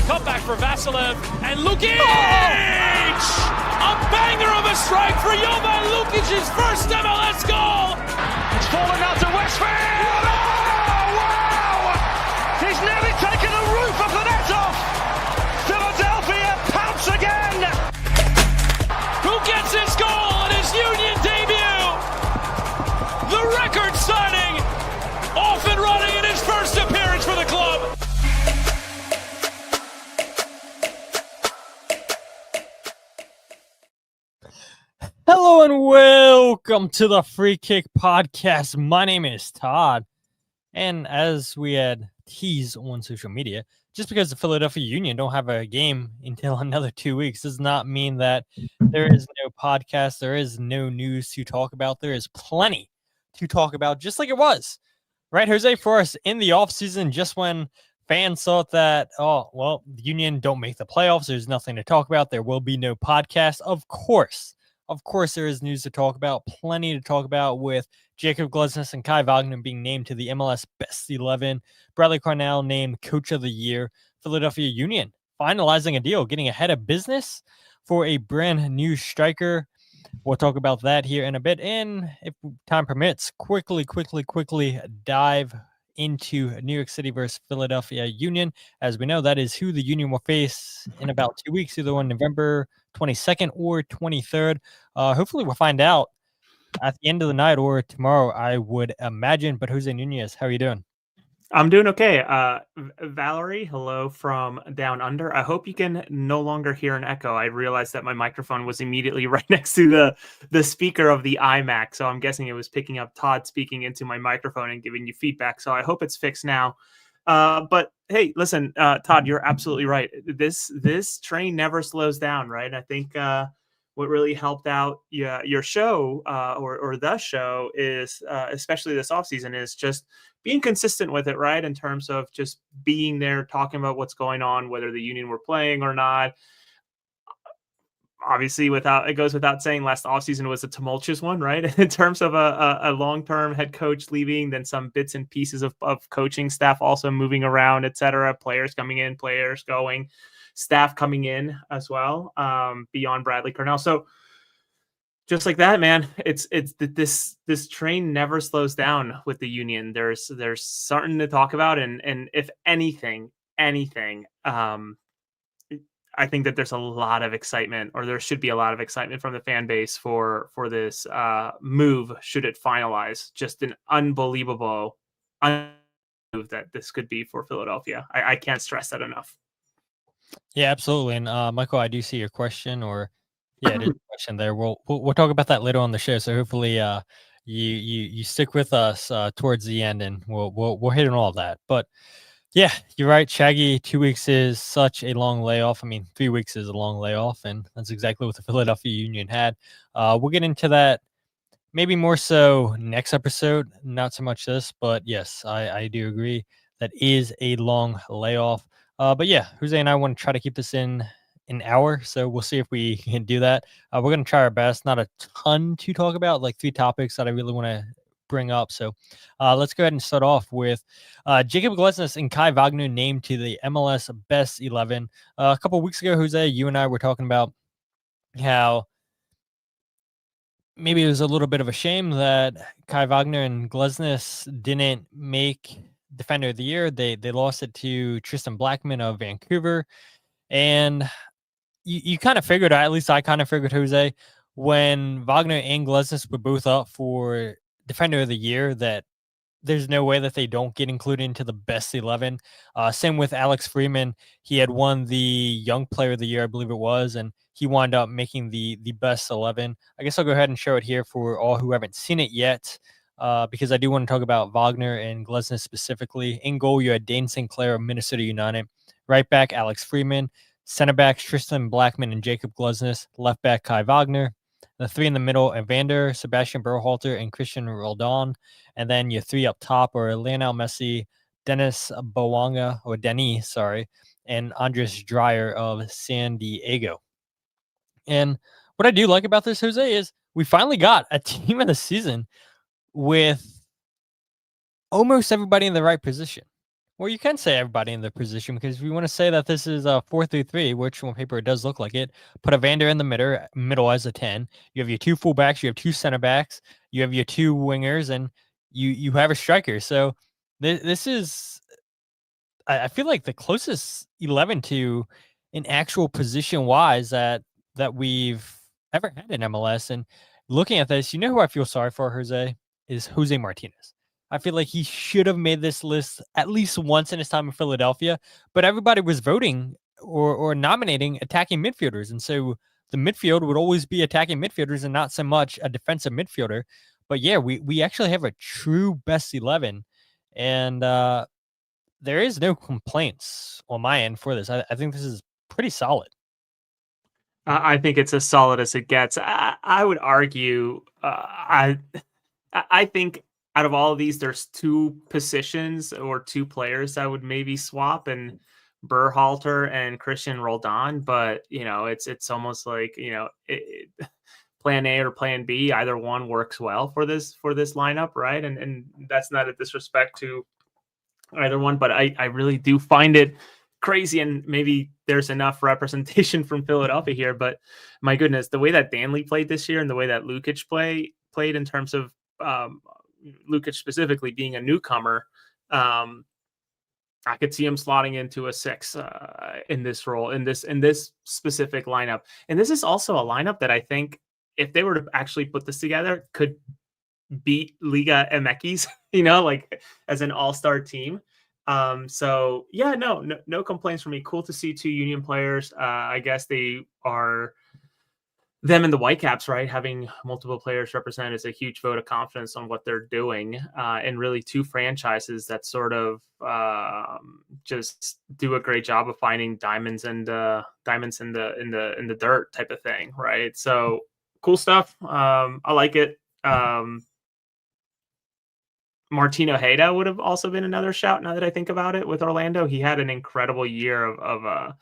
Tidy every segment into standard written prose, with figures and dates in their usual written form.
Cutback for Vasilev and Lukic! A banger of a strike for Jovan Lukic's first MLS goal! It's fallen out to Westfield! Oh, wow! He's nearly taken the roof of the net off! Philadelphia pounce again! Who gets his goal in his Union debut? The record signing! Off and running in his first appearance for the club! Hello and welcome to the Free Kick Podcast. My name is Todd, and as we had teased on social media, just because the Philadelphia Union don't have a game until another 2 weeks does not mean that there is no podcast, there is no news to talk about. There is plenty to talk about, just like it was, right, Jose, for us in the offseason, just when fans thought that, oh, well, the Union don't make the playoffs, there's nothing to talk about, there will be no podcast. Of course, there is news to talk about, plenty to talk about with Jakob, Glesnes, and Kai Wagner being named to the MLS Best XI, Bradley Carnell named Coach of the Year, Philadelphia Union finalizing a deal, getting ahead of business for a brand new striker. We'll talk about that here in a bit, and if time permits, quickly dive into New York City versus Philadelphia Union. As we know, that is who the Union will face in about 2 weeks, either on November 22nd or 23rd. Hopefully we'll find out at the end of the night or tomorrow, I would imagine. But Jose Nunez, how are you doing? I'm doing okay. Valerie, hello from down under. I hope you can no longer hear an echo. I realized that my microphone was immediately right next to the speaker of the iMac, so I'm guessing it was picking up Todd speaking into my microphone and giving you feedback. So I hope it's fixed now. But hey, listen, Todd, you're absolutely right. This train never slows down, right? I think what really helped out your show or the show is, especially this offseason, is just being consistent with it, right? In terms of just being there, talking about what's going on, whether the Union were playing or not. Obviously, it goes without saying, last offseason was a tumultuous one, right? In terms of a long-term head coach leaving, then some bits and pieces of coaching staff also moving around, etc. Players coming in, players going, staff coming in as well, beyond Bradley Carnell. So just like that, man, it's this train never slows down with the Union. There's something to talk about, and if anything, I think that there's a lot of excitement, or there should be a lot of excitement from the fan base for this move, should it finalize. Just an unbelievable move that this could be for Philadelphia. I can't stress that enough. Yeah, absolutely. And Michael, I do see your question, or yeah, there's a question there. We'll talk about that later on the show. So hopefully you stick with us towards the end, and we'll hit on all that. But yeah, you're right, Shaggy. 2 weeks is such a long layoff. I mean, 3 weeks is a long layoff, and that's exactly what the Philadelphia Union had. We'll get into that maybe more so next episode, not so much this, but yes, I do agree that is a long layoff. But yeah, Jose and I want to try to keep this in an hour, so we'll see if we can do that. We're going to try our best. Not a ton to talk about, like 3 topics that I really want to bring up. So let's go ahead and start off with Jakob Glesnes and Kai Wagner named to the MLS Best XI. A couple of weeks ago, Jose, you and I were talking about how maybe it was a little bit of a shame that Kai Wagner and Glesnes didn't make Defender of the Year. They lost it to Tristan Blackman of Vancouver. And you kind of figured, at least I kind of figured, Jose, when Wagner and Glesnes were both up for Defender of the Year, that there's no way that they don't get included into the Best 11. Same with Alex Freeman. He had won the Young Player of the Year, I believe it was, and he wound up making the Best 11. I guess I'll go ahead and show it here for all who haven't seen it yet, because I do want to talk about Wagner and Glesnes specifically. In goal, you had Dane Sinclair of Minnesota United. Right back, Alex Freeman. Center backs, Tristan Blackman and Jakob Glesnes. Left back, Kai Wagner. The 3 in the middle, Evander, Sebastian Berhalter, and Christian Roldan. And then your 3 up top are Lionel Messi, Denis, and Andres Dreyer of San Diego. And what I do like about this, Jose, is we finally got a team of the season with almost everybody in the right position. Well, you can say everybody in the position because we want to say that this is a 4-3-3, which on paper it does look like it. Put a Vander in the middle as a 10. You have your two fullbacks, you have two center backs, you have your two wingers, and you have a striker. So this is, I feel like, the closest 11 to an actual position wise that we've ever had in MLS. And looking at this, you know who I feel sorry for, Jose, is Jose Martinez. I feel like he should have made this list at least once in his time in Philadelphia, but everybody was voting or nominating attacking midfielders. And so the midfield would always be attacking midfielders and not so much a defensive midfielder. But yeah, we actually have a true best 11. And there is no complaints on my end for this. I think this is pretty solid. I think it's as solid as it gets. I would argue, I think out of all of these, there's two positions or two players that would maybe swap, and Berhalter and Christian Roldan. But it's almost like plan A or plan B, either one works well for this lineup, right? And that's not a disrespect to either one, but I really do find it crazy, and maybe there's enough representation from Philadelphia here, but my goodness, the way that Danley played this year and the way that Lukic played in terms of Lukic specifically being a newcomer, I could see him slotting into a 6 in this role, in this specific lineup. And this is also a lineup that I think, if they were to actually put this together, could beat Liga MX, like as an all-star team. So yeah, no complaints from me. Cool to see two Union players. I guess they are them and the Whitecaps, right? Having multiple players represent is a huge vote of confidence on what they're doing. And really two franchises that sort of just do a great job of finding diamonds in the dirt type of thing, right? So cool stuff. I like it. Martino Hayda would have also been another shout now that I think about it with Orlando. He had an incredible year of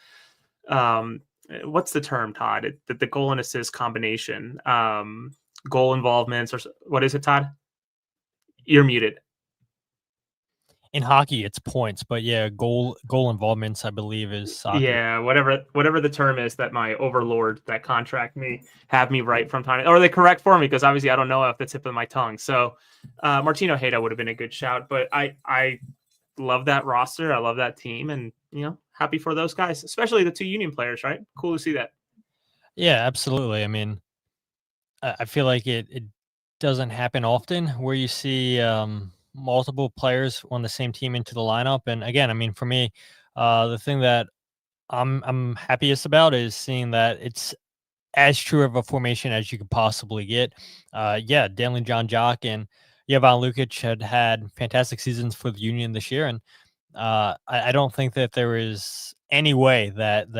what's the term, Todd? The goal and assist combination, goal involvements, or what is it, Todd? You're muted. In hockey, it's points, but yeah, goal involvements, I believe, is soccer. Yeah, whatever the term is that my overlord that contract me have me right from time, or they correct for me, because obviously I don't know off the tip of my tongue. So Martino Hayda would have been a good shout, but I love that roster. I love that team, and happy for those guys, especially the two Union players, right? Cool to see that. Yeah, absolutely. I mean, I feel like it doesn't happen often where you see multiple players on the same team into the lineup. And again, I mean, for me, the thing that I'm happiest about is seeing that it's as true of a formation as you could possibly get. Yeah, Danley, John Jock, and Jovan Lukic had fantastic seasons for the Union this year, and I don't think that there is any way that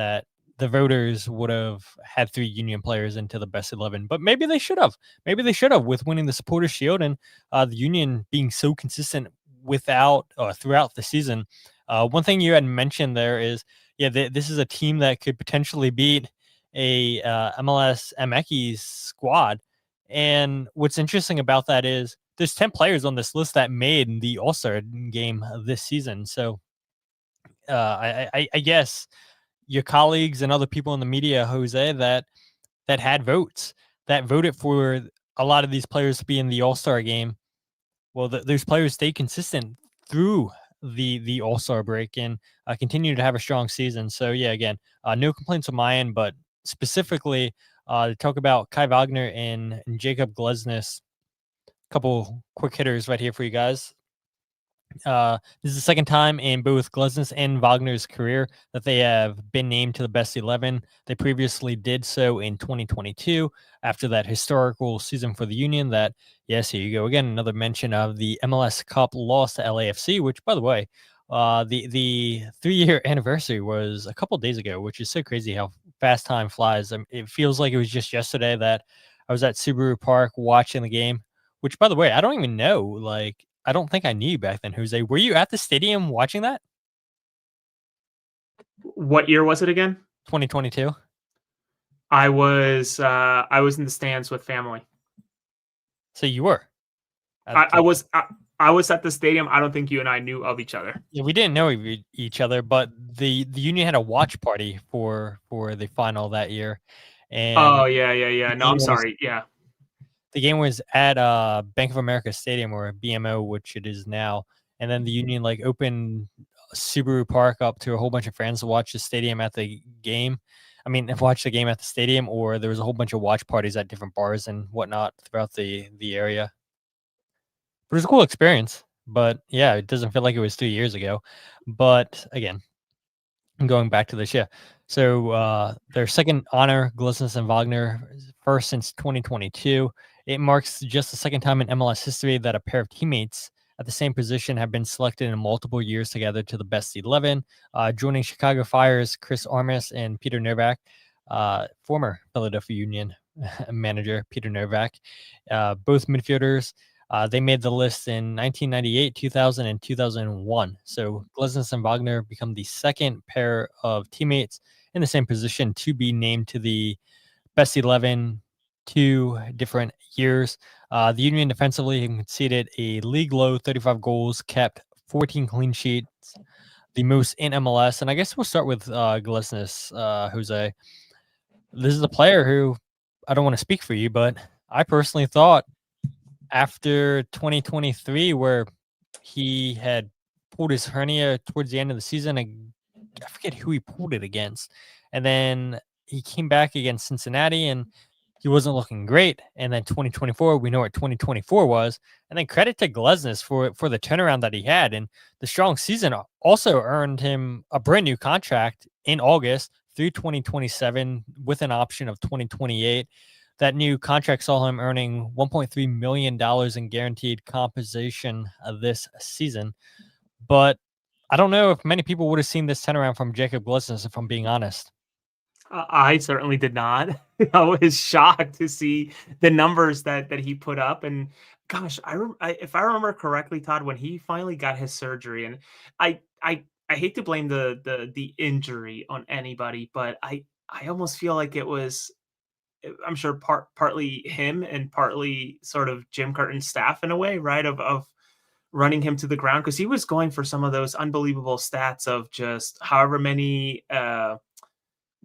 the voters would have had 3 Union players into the best 11, but maybe they should have. Maybe they should have, with winning the Supporters Shield and the Union being so consistent throughout the season. One thing you had mentioned there is, this is a team that could potentially beat a MLS MX squad. And what's interesting about that is there's 10 players on this list that made the All-Star game this season. So I guess your colleagues and other people in the media, Jose, that had votes, that voted for a lot of these players to be in the All-Star game. Well, those players stay consistent through the All-Star break and continue to have a strong season. So yeah, again, no complaints on my end, but specifically to talk about Kai Wagner and Jakob Glesnes. Couple quick hitters right here for you guys. This is the second time in both Glesnes and Wagner's career that they have been named to the best 11. They previously did so in 2022 after that historical season for the Union. That, yes, here you go again, another mention of the MLS Cup loss to LAFC, which, by the way, the 3-year anniversary was a couple days ago, which is so crazy how fast time flies. It feels like it was just yesterday that I was at Subaru Park watching the game, which, by the way, I don't even know, I don't think I knew you back then, Jose. Were you at the stadium watching that? What year was it again? 2022. I was in the stands with family. So you were? I was I was at the stadium. I don't think you and I knew of each other. Yeah, we didn't know each other, but the Union had a watch party for the final that year, and Oh yeah. No, I'm sorry. Yeah. the game was at Bank of America Stadium, or BMO, which it is now. And then the Union like opened Subaru Park up to a whole bunch of friends to watch the stadium at the game. I mean, watch the game at the stadium, or there was a whole bunch of watch parties at different bars and whatnot throughout the area. But it was a cool experience. But yeah, it doesn't feel like it was 2 years ago. But again, going back to this, yeah. So their second honor, Glesnes and Wagner, first since 2022. It marks just the second time in MLS history that a pair of teammates at the same position have been selected in multiple years together to the best 11, joining Chicago Fire's Chris Armas and Peter Novak, former Philadelphia Union manager Peter Novak, both midfielders. They made the list in 1998, 2000, and 2001. So Glesnes and Wagner become the second pair of teammates in the same position to be named to the best 11 2 different years. The Union defensively conceded a league low 35 goals, kept 14 clean sheets, the most in MLS. And I guess we'll start with Glesnes, Jose. This is a player who, I don't want to speak for you, but I personally thought after 2023, where he had pulled his hernia towards the end of the season, I forget who he pulled it against. And then he came back against Cincinnati and he wasn't looking great. And then 2024, we know what 2024 was. And then credit to Glesnes for the turnaround that he had. And the strong season also earned him a brand new contract in August through 2027 with an option of 2028. That new contract saw him earning $1.3 million in guaranteed compensation this season. But I don't know if many people would have seen this turnaround from Jakob Glesnes, if I'm being honest. I certainly did not. I was shocked to see the numbers that he put up. And gosh, if I remember correctly, Todd, when he finally got his surgery, and I hate to blame the injury on anybody, but I almost feel like it was, I'm sure partly him and partly sort of Jim Curtin's staff in a way, right? Of running him to the ground, because he was going for some of those unbelievable stats of just however many.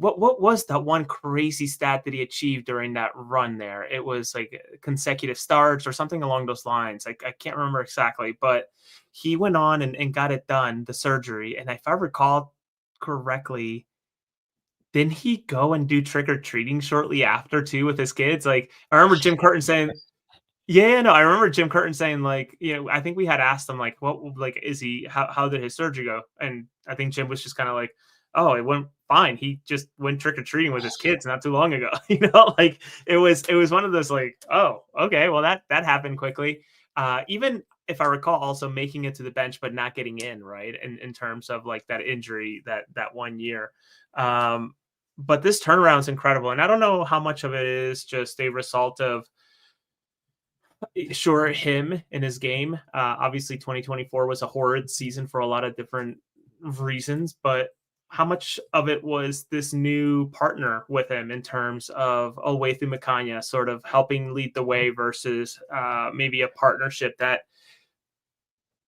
What was that one crazy stat that he achieved during that run there? It was like consecutive starts or something along those lines. I can't remember exactly, but he went on and got it done, the surgery. And if I recall correctly, didn't he go and do trick-or-treating shortly after too with his kids? Like, I remember Jim Curtin saying, I remember Jim Curtin saying, like, I think we had asked him, like, what, like, is he, how did his surgery go? And I think Jim was just kind of like, oh, it went fine. He just went trick-or-treating with his kids not too long ago. Like it was one of those, like, oh, okay, well that happened quickly. Even if I recall, also making it to the bench but not getting in, right? In terms of like that injury that 1 year. But this turnaround is incredible. And I don't know how much of it is just a result of, sure, him in his game. Obviously 2024 was a horrid season for a lot of different reasons, but how much of it was this new partner with him in terms of Brommapojkarna sort of helping lead the way versus maybe a partnership that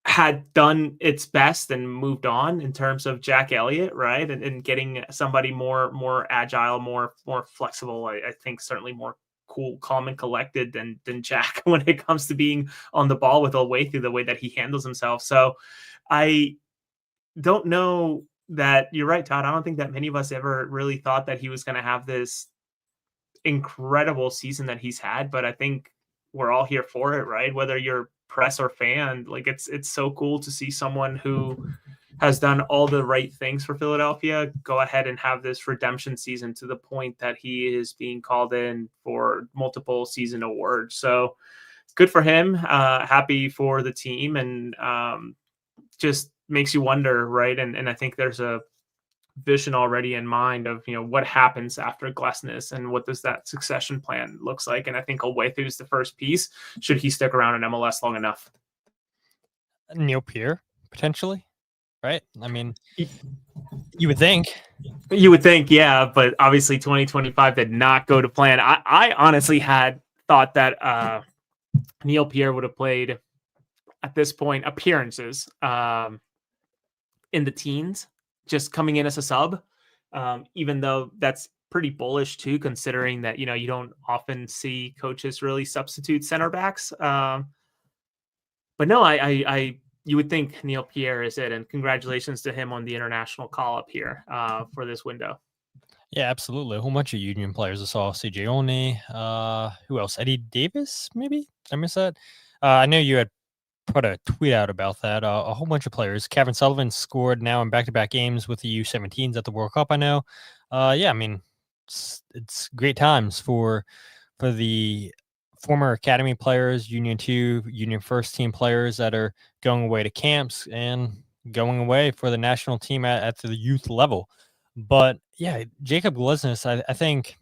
had done its best and moved on in terms of Jack Elliott, right? And getting somebody more agile, more flexible. I think certainly more cool, calm, and collected than Jack when it comes to being on the ball with Brommapojkarna, the way that he handles himself. So I don't know that you're right, Todd. I don't think that many of us ever really thought that he was going to have this incredible season that he's had, but I think we're all here for it, right? Whether you're press or fan, like it's so cool to see someone who has done all the right things for Philadelphia go ahead and have this redemption season to the point that he is being called in for multiple season awards. So good for him. Happy for the team, and just makes you wonder, right? And I think there's a vision already in mind of, what happens after Glesnes and what does that succession plan looks like. And I think Brommapojkarna is the first piece, should he stick around in MLS long enough. Neil Peart, potentially, right? I mean, you would think. Yeah, but obviously 2025 did not go to plan. I honestly had thought that Neil Peart would have played at this point appearances in the teens, just coming in as a sub, even though that's pretty bullish too, considering that, you don't often see coaches really substitute center backs. But no, you would think Neil Pierre is it, and congratulations to him on the international call up here for this window. Yeah, absolutely. A whole bunch of Union players. I saw CJ Oney. Who else? Eddie Davis, maybe? Did I miss that? I know you had put a tweet out about that. A whole bunch of players. Kevin Sullivan scored now in back-to-back games with the U17s at the World Cup, I know. Yeah, I mean, it's great times for the former academy players, Union 2, Union first team players that are going away to camps and going away for the national team at the youth level. But yeah, Jakob Glesnes, I think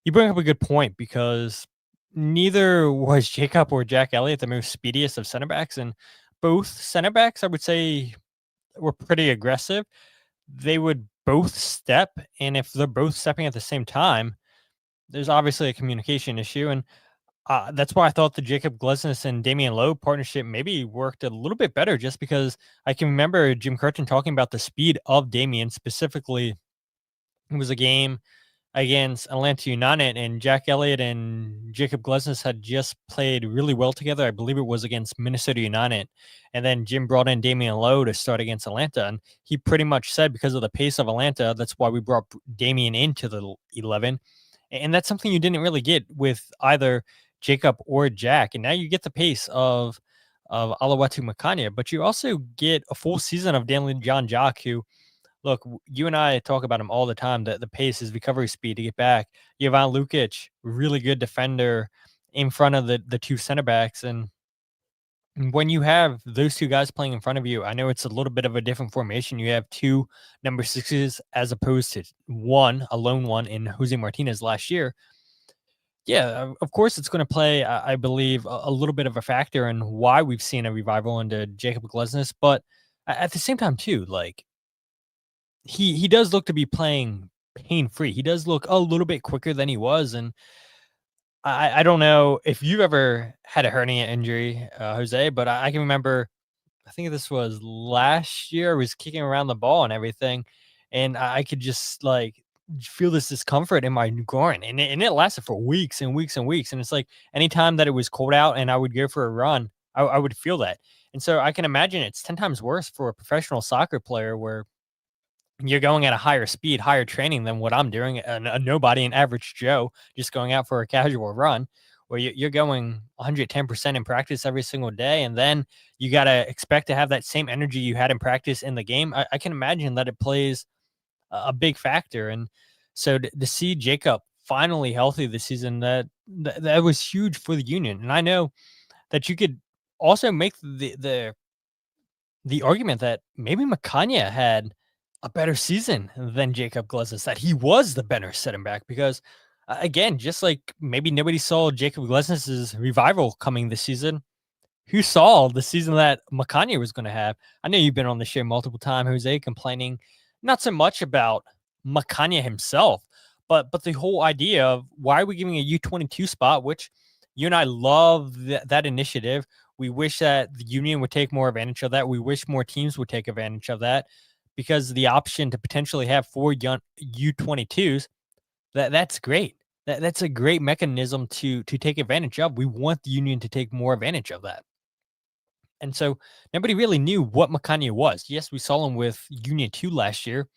you bring up a good point, because neither was Jakob or Jack Elliott the most speediest of center backs, and both center backs, I would say, were pretty aggressive. They would both step, and if they're both stepping at the same time, there's obviously a communication issue, and that's why I thought the Jakob Glesnes and Damian Lowe partnership maybe worked a little bit better, just because I can remember Jim Curtin talking about the speed of Damian specifically. It was a game against Atlanta United, and Jack Elliott and Jakob Glesnes had just played really well together. I believe it was against Minnesota United. And then Jim brought in Damian Lowe to start against Atlanta. And he pretty much said, because of the pace of Atlanta, that's why we brought Damian into the 11. And that's something you didn't really get with either Jakob or Jack. And now you get the pace of Allawatu-Makanya, but you also get a full season of Danley John Jock, who, look, you and I talk about him all the time, the pace, his recovery speed to get back. Jovan Lukic, really good defender in front of the two center backs. And when you have those two guys playing in front of you, I know it's a little bit of a different formation. You have two number sixes as opposed to a lone one in Jose Martinez last year. Yeah, of course it's going to play, I believe, a little bit of a factor in why we've seen a revival into Jakob Glesnes. But at the same time, too, like, he does look to be playing pain-free. He does look a little bit quicker than he was. And I don't know if you've ever had a hernia injury, Jose, but I can remember, I think this was last year, I was kicking around the ball and everything, and I could just, like, feel this discomfort in my groin, and it lasted for weeks and weeks and weeks. And it's like, anytime that it was cold out and I would go for a run, I would feel that. And so I can imagine it's 10 times worse for a professional soccer player, where you're going at a higher speed, higher training than what I'm doing, a nobody, an average Joe, just going out for a casual run, where you're going 110% in practice every single day. And then you got to expect to have that same energy you had in practice in the game. I can imagine that it plays a big factor. And so to see Jakob finally healthy this season, that was huge for the Union. And I know that you could also make the argument that maybe Makanya had a better season than Jakob Glesnes, that he was the better center back, because again, just like maybe nobody saw Jakob Glesnes' revival coming this season, who saw the season that Makanya was going to have? I know you've been on the show multiple times, Jose, complaining not so much about Makanya himself, but the whole idea of, why are we giving a U22 spot, which you and I love that initiative. We wish that the Union would take more advantage of that. We wish more teams would take advantage of that, because the option to potentially have 4 young U22s, that's great. That's a great mechanism to take advantage of. We want the Union to take more advantage of that. And so nobody really knew what Makanya was. Yes, we saw him with Union 2 last year,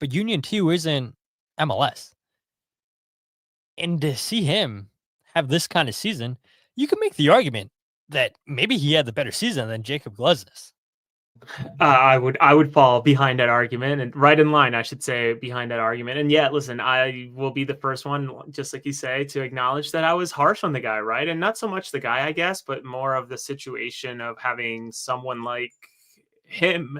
but Union 2 isn't MLS. And to see him have this kind of season, you can make the argument that maybe he had the better season than Jakob Glesnes. I would fall behind that argument, and right in line, I should say, behind that argument. And yeah, listen, I will be the first one, just like you say, to acknowledge that I was harsh on the guy, right? And not so much the guy, I guess, but more of the situation of having someone like him,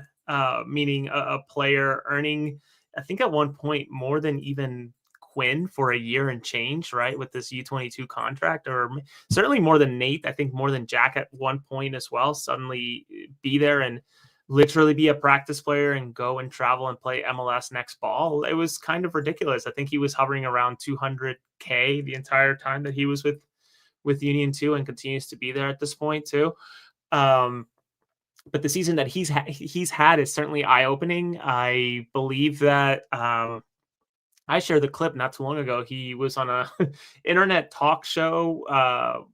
meaning a player earning, I think at one point, more than even Quinn for a year and change, right, with this U22 contract, or certainly more than Nate. I think more than Jack at one point as well. Suddenly be there and literally be a practice player and go and travel and play MLS next fall. It was kind of ridiculous. I think he was hovering around 200K the entire time that he was with Union 2, and continues to be there at this point too. But the season that he's had is certainly eye-opening. I believe that I shared the clip not too long ago. He was on a internet talk show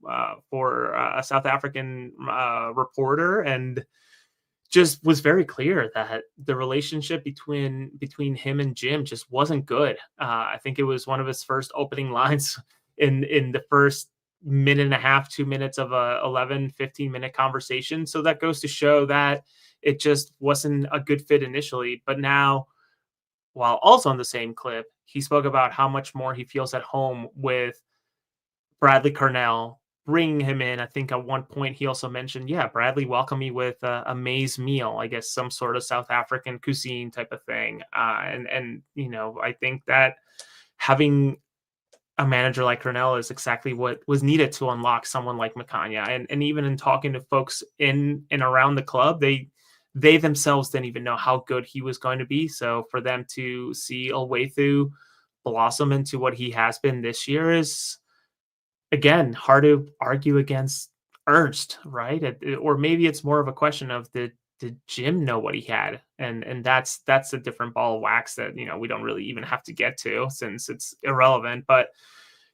for a South African reporter, and just was very clear that the relationship between him and Jim just wasn't good. I think it was one of his first opening lines in the first minute and a half, 2 minutes of a 15-minute conversation. So that goes to show that it just wasn't a good fit initially. But now, while also on the same clip, he spoke about how much more he feels at home with Bradley Carnell, bringing him in. I think at one point he also mentioned, yeah, Bradley welcomed me with a maize meal, I guess some sort of South African cuisine type of thing. And you know, I think that having a manager like Carnell is exactly what was needed to unlock someone like Makanya. And even in talking to folks in and around the club, they themselves didn't even know how good he was going to be. So for them to see Owethu blossom into what he has been this year is, again, hard to argue against Ernst, right? Or maybe it's more of a question of did Jim know what he had? And that's a different ball of wax that, you know, we don't really even have to get to since it's irrelevant. But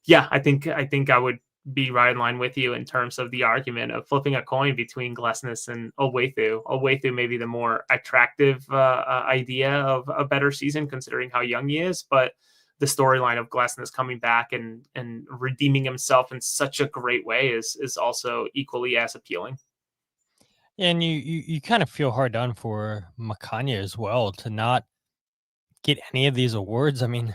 yeah, I think I would be right in line with you in terms of the argument of flipping a coin between Glesnes and Owethu. Owethu may be the more attractive idea of a better season considering how young he is, but the storyline of Glesnes coming back and redeeming himself in such a great way is also equally as appealing. And you kind of feel hard done for Makanya as well to not get any of these awards. I mean,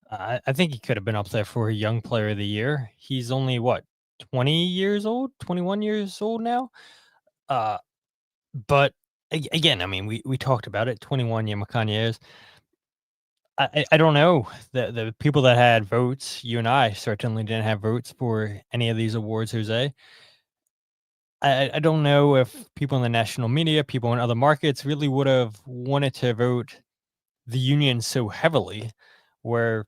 I think he could have been up there for a Young Player of the Year. He's only, what, 20 years old, 21 years old now? But again, I mean, we talked about it, 21 year Makanya is. I don't know. The people that had votes, you and I certainly didn't have votes for any of these awards, Jose. I don't know if people in the national media, people in other markets really would have wanted to vote the Union so heavily where,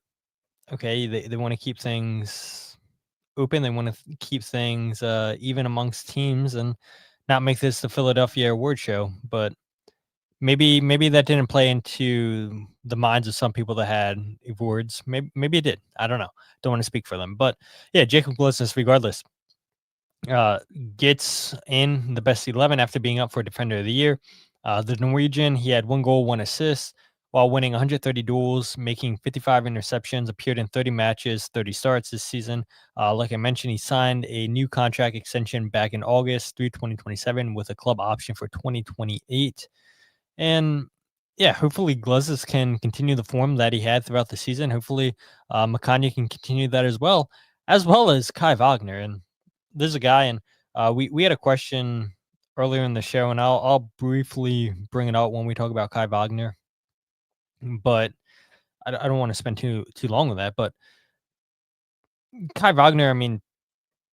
okay, they want to keep things open. They want to keep things even amongst teams and not make this the Philadelphia award show. But maybe that didn't play into the minds of some people that had awards. Maybe it did. I don't know. Don't want to speak for them. But yeah, Jakob Glesnes, regardless, gets in the best 11 after being up for Defender of the Year. The Norwegian, he had 1 goal, 1 assist, while winning 130 duels, making 55 interceptions, appeared in 30 matches, 30 starts this season. Like I mentioned, he signed a new contract extension back in August through 2027 with a club option for 2028. And yeah, hopefully Glesnes can continue the form that he had throughout the season. Hopefully Makanya can continue that as well as Kai Wagner. And there's a guy, and we had a question earlier in the show, and I'll briefly bring it out when we talk about Kai Wagner. But I don't want to spend too long on that. But Kai Wagner, I mean,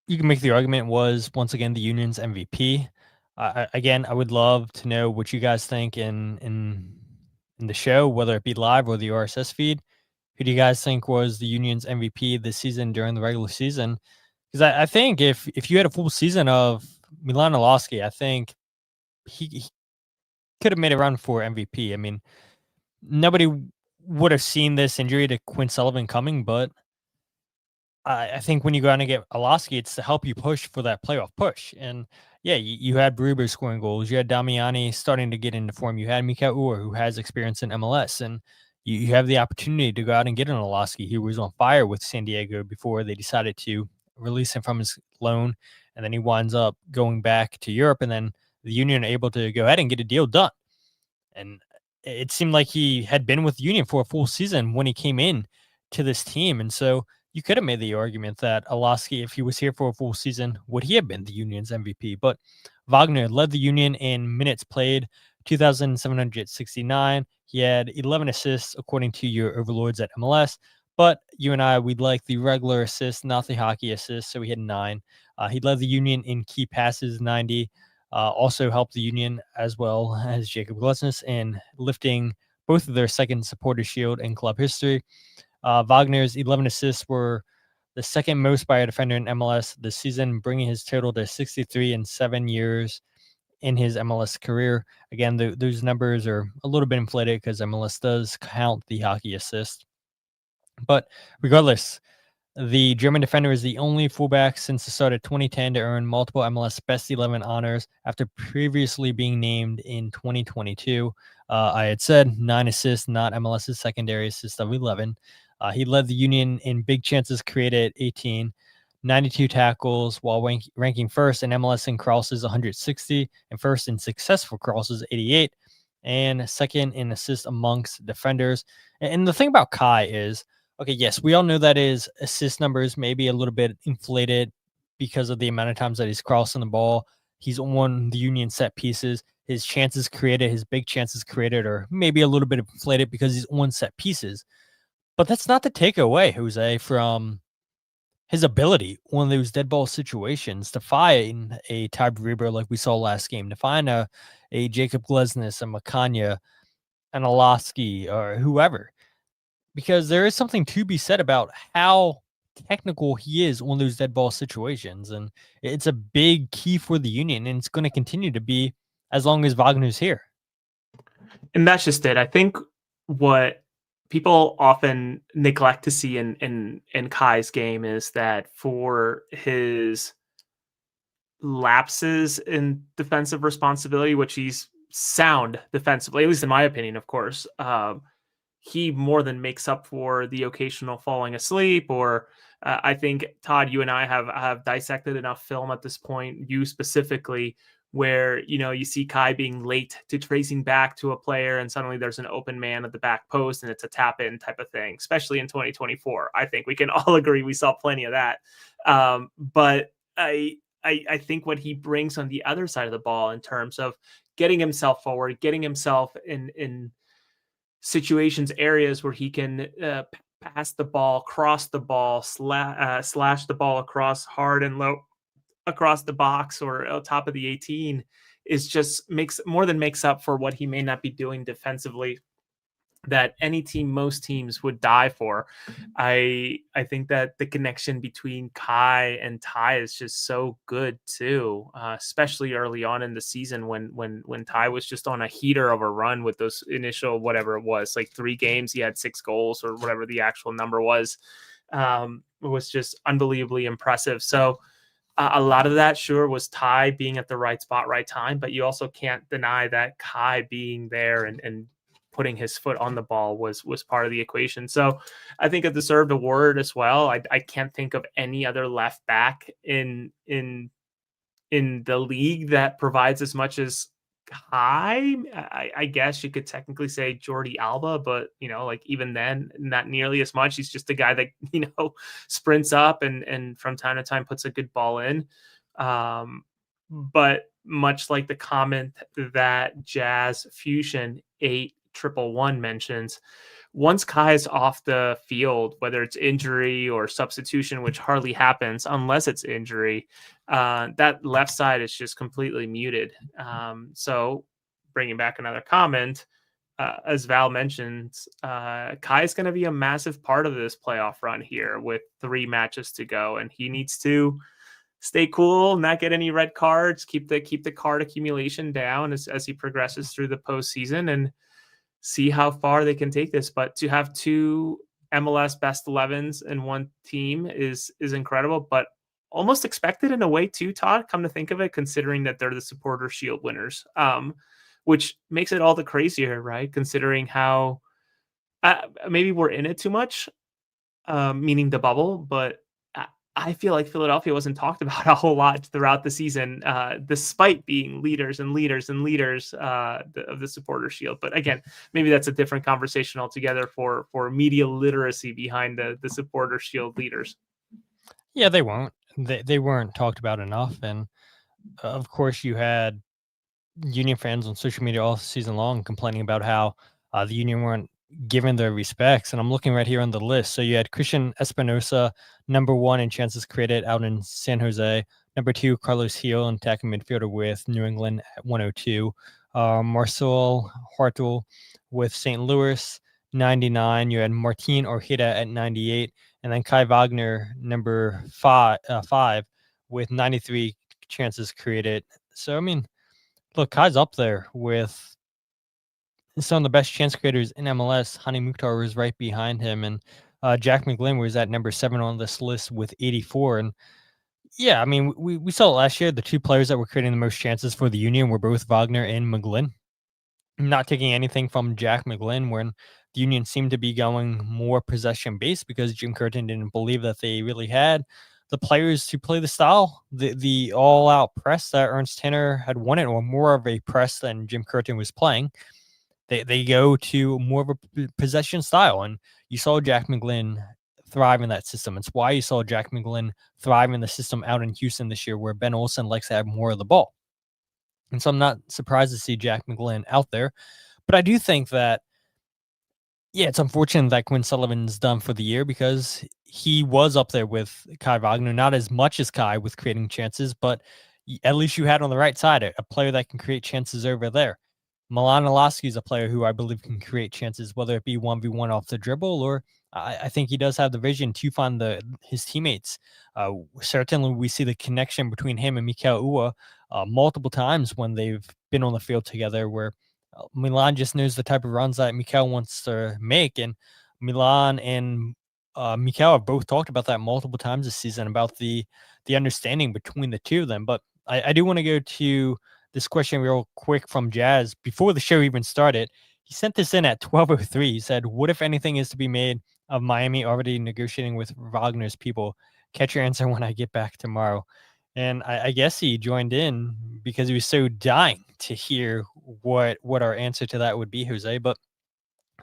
you can make the argument was once again the Union's MVP. Again, I would love to know what you guys think in the show, whether it be live or the RSS feed. Who do you guys think was the Union's MVP this season during the regular season? Because I think if you had a full season of Milan Orlowski, I think he could have made a run for MVP. I mean, nobody would have seen this injury to Quinn Sullivan coming, but I think when you go out and get Orlowski, it's to help you push for that playoff push. And yeah, you had Gruber scoring goals. You had Damiani starting to get into form. You had Mika Ur, who has experience in MLS. And you have the opportunity to go out and get an Orlowski. He was on fire with San Diego before they decided to release him from his loan. And then he winds up going back to Europe. And then the Union are able to go ahead and get a deal done. And it seemed like he had been with the Union for a full season when he came in to this team. And so you could have made the argument that Orlowski, if he was here for a full season, would he have been the Union's MVP? But Wagner led the Union in minutes played, 2,769. He had 11 assists, according to your overlords at MLS. But you and I, we'd like the regular assists, not the hockey assists. So he had 9. He led the Union in key passes, 90. Also helped the Union as well as Jakob Glesnes in lifting both of their second supporter shield in club history. Wagner's 11 assists were the second most by a defender in MLS this season, bringing his total to 63 in 7 years in his MLS career. Again, those numbers are a little bit inflated because MLS does count the hockey assist. But regardless, the German defender is the only fullback since the start of 2010 to earn multiple MLS Best 11 honors after previously being named in 2022. I had said 9 assists, not MLS's secondary assist of 11. He led the Union in big chances created at 18, 92 tackles, while ranking first in MLS in crosses 160, and first in successful crosses 88, and second in assists amongst defenders. And the thing about Kai is, okay, yes, we all know that his assist numbers may be a little bit inflated because of the amount of times that he's crossing the ball. He's won the Union set pieces. His chances created, his big chances created are maybe a little bit inflated because he's won set pieces. But that's not to take away, Jose, from his ability on those dead ball situations to find a Ty Reber like we saw last game, to find a Jakob Glesnes, a Makanya, an Alaski, or whoever. Because there is something to be said about how technical he is on those dead ball situations. And it's a big key for the Union, and it's going to continue to be as long as Wagner's here. And that's just it. I think what people often neglect to see in Kai's game is that for his lapses in defensive responsibility, which he's sound defensively, at least in my opinion, of course, he more than makes up for the occasional falling asleep. Or I think, Todd, you and I have dissected enough film at this point, you specifically, where, you see Kai being late to tracing back to a player and suddenly there's an open man at the back post and it's a tap in type of thing, especially in 2024. I think we can all agree we saw plenty of that. But I think what he brings on the other side of the ball in terms of getting himself forward, getting himself in situations, areas where he can pass the ball, cross the ball, slash the ball across hard and low across the box or on top of the 18, is just makes up for what he may not be doing defensively that most teams would die for. I think that the connection between Kai and Ty is just so good too, especially early on in the season when Ty was just on a heater of a run with those initial, whatever it was, like 3 games, he had 6 goals or whatever the actual number was. It was just unbelievably impressive. So a lot of that, sure, was Ty being at the right spot, right time, but you also can't deny that Kai being there and putting his foot on the ball was part of the equation. So I think it deserved a word as well. I can't think of any other left back in the league that provides as much as Kai. I guess you could technically say Jordi Alba, but like even then, not nearly as much. He's just a guy that sprints up and from time to time puts a good ball in. But much like the comment that Jazz Fusion 8111 mentions, once Kai is off the field, whether it's injury or substitution, which hardly happens unless it's injury, that left side is just completely muted. So bringing back another comment, as Val mentioned, Kai is going to be a massive part of this playoff run here with 3 matches to go, and he needs to stay cool, not get any red cards, keep the card accumulation down as he progresses through the postseason, and see how far they can take this. But to have 2 MLS Best 11s in one team is incredible, but almost expected in a way too, Todd, come to think of it, considering that they're the Supporter Shield winners, which makes it all the crazier, right? Considering how maybe we're in it too much, meaning the bubble, but I feel like Philadelphia wasn't talked about a whole lot throughout the season, despite being leaders of the Supporter Shield. But again, maybe that's a different conversation altogether for media literacy behind the Supporter Shield leaders. Yeah, they won't. They weren't talked about enough. And of course, you had Union fans on social media all season long complaining about how the Union weren't given their respects. And I'm looking right here on the list. So you had Christian Espinosa, number 1 in chances created out in San Jose. Number 2, Carlos Gil, an attacking midfielder with New England at 102. Marcel Hartel with St. Louis, 99. You had Martin Ojeda at 98. and then Kai Wagner number five with 93 chances created. So I mean, look, Kai's up there with some of the best chance creators in MLS. Hani Mukhtar was right behind him, and Jack McGlynn was at number 7 on this list with 84. And yeah, I mean, we saw it last year. The two players that were creating the most chances for the Union were both Wagner and McGlynn. Not taking anything from Jack McGlynn, when the Union seemed to be going more possession based because Jim Curtin didn't believe that they really had the players to play the style, the all out press that Ernst Tanner had wanted, or more of a press than Jim Curtin was playing. They go to more of a possession style, and you saw Jack McGlynn thrive in that system. It's why you saw Jack McGlynn thrive in the system out in Houston this year, where Ben Olsen likes to have more of the ball. And so I'm not surprised to see Jack McGlynn out there. But I do think that, yeah, it's unfortunate that Quinn Sullivan's done for the year, because he was up there with Kai Wagner, not as much as Kai with creating chances, but at least you had on the right side a player that can create chances over there. Milan Alaski is a player who I believe can create chances, whether it be 1v1 off the dribble, or I think he does have the vision to find his teammates. Certainly, we see the connection between him and Mikael Ua multiple times when they've been on the field together, where Milan just knows the type of runs that Mikael wants to make. And Milan and Mikael have both talked about that multiple times this season, about the understanding between the two of them. But I do want to go to this question real quick from Jazz before the show even started. He sent this in at 12:03. He said, "What, if anything, is to be made of Miami already negotiating with Wagner's people? Catch your answer when I get back tomorrow." And I guess he joined in because he was so dying to hear what our answer to that would be, Jose. But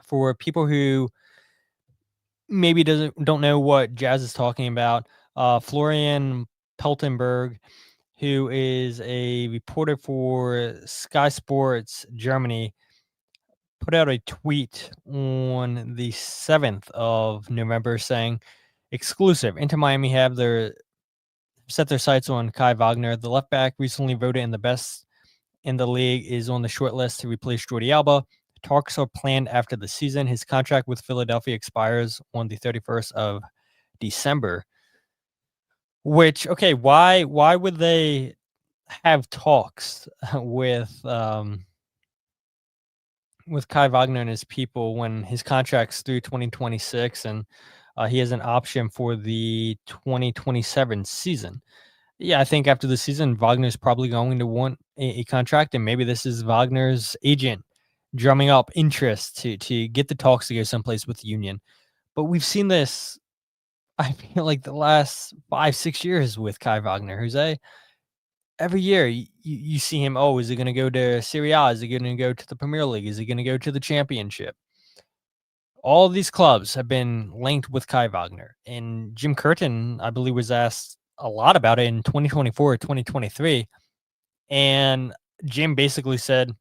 for people who maybe don't know what Jazz is talking about, Florian Peltenberg, who is a reporter for Sky Sports Germany, put out a tweet on the 7th of November saying, "Exclusive, Inter Miami have set their sights on Kai Wagner. The left back, recently voted in the best in the league, is on the short list to replace Jordi Alba. Talks are planned after the season. His contract with Philadelphia expires on the 31st of December." Which, okay, why would they have talks with Kai Wagner and his people when his contract's through 2026 and he has an option for the 2027 season? Yeah, I think after the season, Wagner's probably going to want a contract, and maybe this is Wagner's agent drumming up interest to get the talks to go someplace with the Union. But we've seen this, I feel like, the last 5-6 years with Kai Wagner, Jose. Every year you see him, oh, is he going to go to Serie A? Is he going to go to the Premier League? Is he going to go to the Championship? All of these clubs have been linked with Kai Wagner. And Jim Curtin, I believe, was asked a lot about it in 2024 or 2023. And Jim basically said,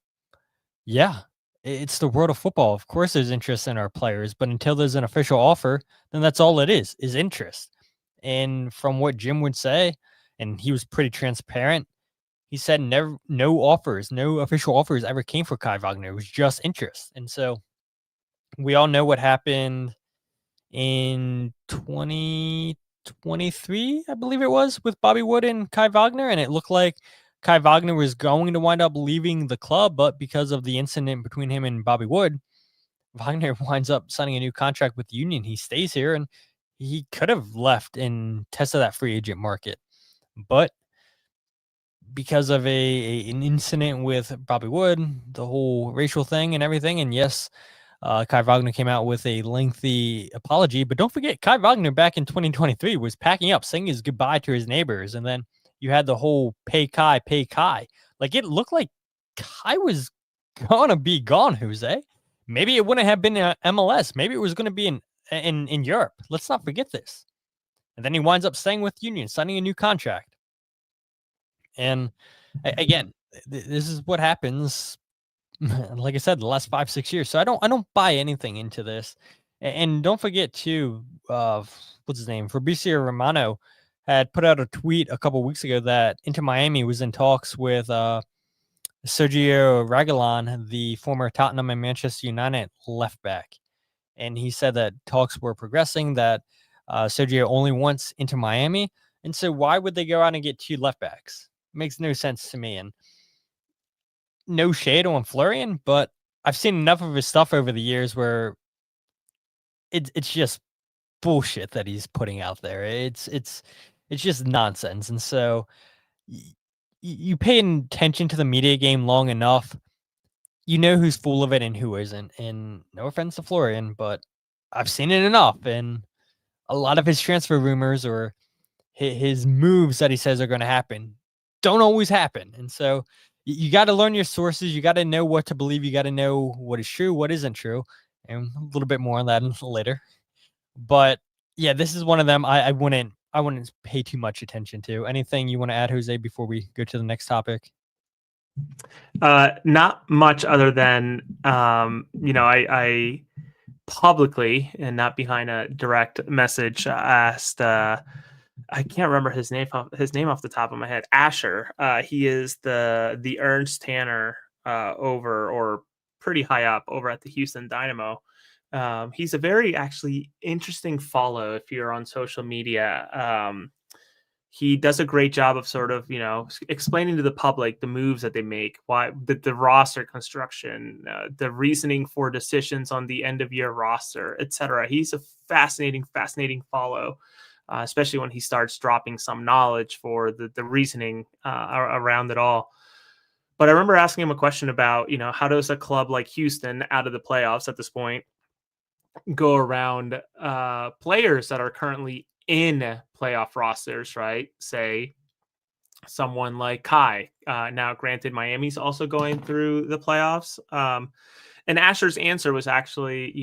yeah, it's the world of football. Of course there's interest in our players, but until there's an official offer, then that's all it is interest. And from what Jim would say, and he was pretty transparent, he said no official offers ever came for Kai Wagner. It was just interest. And so we all know what happened in 2023, I believe it was, with Bobby Wood and Kai Wagner. And it looked like Kai Wagner was going to wind up leaving the club, but because of the incident between him and Bobby Wood, Wagner winds up signing a new contract with the Union. He stays here, and he could have left and tested that free agent market. But because of an incident with Bobby Wood, the whole racial thing and everything, and yes, Kai Wagner came out with a lengthy apology. But don't forget, Kai Wagner back in 2023 was packing up, saying his goodbye to his neighbors. And then you had the whole pay Kai. Like, it looked like Kai was going to be gone, Jose. Maybe it wouldn't have been MLS. Maybe it was going to be in Europe. Let's not forget this. And then he winds up staying with Union, signing a new contract. And again, this is what happens. Like I said, the last 5-6 years. So I don't buy anything into this. And don't forget too, what's his name? Fabrizio Romano had put out a tweet a couple weeks ago that Inter Miami was in talks with Sergio Reguilon, the former Tottenham and Manchester United left back. And he said that talks were progressing, that Sergio only once into Miami. And so why would they go out and get 2 left backs? Makes no sense to me. And no shade on Florian, but I've seen enough of his stuff over the years where it's just bullshit that he's putting out there. It's just nonsense. And so you pay attention to the media game long enough, you know who's full of it and who isn't. And no offense to Florian, but I've seen it enough. And a lot of his transfer rumors or his moves that he says are going to happen don't always happen. And so you got to learn your sources. You got to know what to believe. You got to know what is true, what isn't true. And a little bit more on that later. But yeah, this is one of them I wouldn't pay too much attention to. Anything you want to add, Jose, before we go to the next topic? Not much other than, I publicly and not behind a direct message asked, I can't remember his name off the top of my head. Asher. He is the Ernst Tanner over, or pretty high up over at the Houston Dynamo. He's a very actually interesting follow if you're on social media. He does a great job of sort of, explaining to the public the moves that they make, why the roster construction, the reasoning for decisions on the end of year roster, etc. He's a fascinating follow, especially when he starts dropping some knowledge for the reasoning around it all. But I remember asking him a question about, how does a club like Houston, out of the playoffs at this point, go around players that are currently in playoff rosters, right? Say someone like Kai. Now, granted, Miami's also going through the playoffs. And Asher's answer was actually,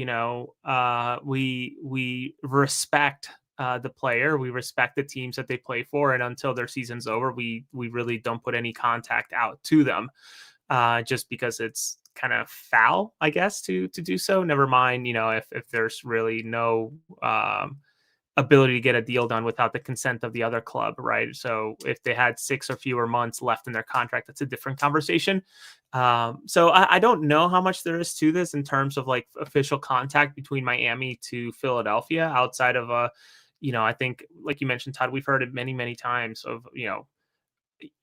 we respect the player. We respect the teams that they play for. And until their season's over, we really don't put any contact out to them just because it's kind of foul, I guess, to do so. Never mind, if there's really no ability to get a deal done without the consent of the other club, right? So if they had 6 or fewer months left in their contract, that's a different conversation. So I don't know how much there is to this in terms of like official contact between Miami to Philadelphia outside of I think, like you mentioned, Todd, we've heard it many, many times of,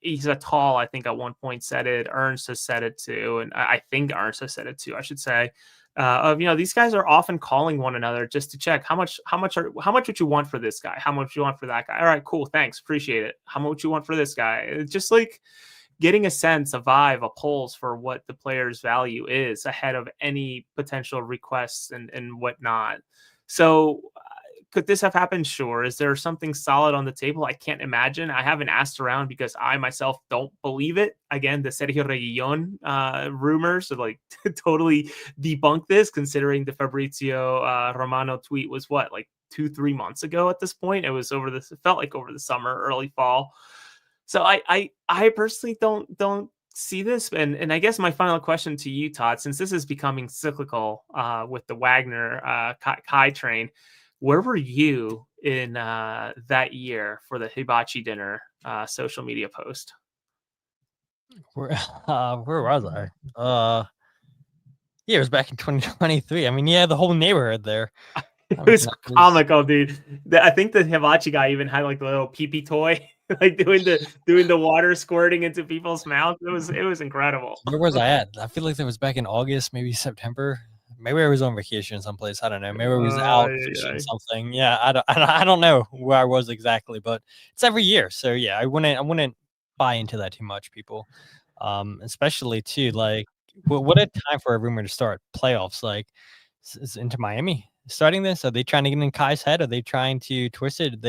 he's a tall, I think at one point said it, Ernst has said it too. And I think Ernst has said it too, I should say. These guys are often calling one another just to check how much would you want for this guy? How much you want for that guy? All right, cool. Thanks. Appreciate it. How much you want for this guy? It's just like getting a sense, a vibe, a pulse for what the player's value is ahead of any potential requests and whatnot. So could this have happened? Sure. Is there something solid on the table? I can't imagine. I haven't asked around because I myself don't believe it. Again, the Sergio Reguilon rumors like totally debunk this, considering the Fabrizio Romano tweet was like 2-3 months ago at this point. It felt like over the summer, early fall. So I personally don't see this. And I guess my final question to you, Todd, since this is becoming cyclical with the Wagner Kai train, where were you in that year for the hibachi dinner social media post? Where was I? Yeah, it was back in 2023. I mean, yeah, the whole neighborhood there. It was comical, dude. I think the hibachi guy even had like the little pee-pee toy, like doing the water squirting into people's mouths. It was incredible. Where was I at? I feel like that was back in August, maybe September. Maybe I was on vacation someplace. I don't know. Maybe I was out fishing something. Yeah, I don't know where I was exactly, but it's every year. So yeah, I wouldn't buy into that too much, people. Especially too, like what a time for a rumor to start playoffs. Like is Inter Miami starting this? Are they trying to get in Kai's head? Are they trying to twist it?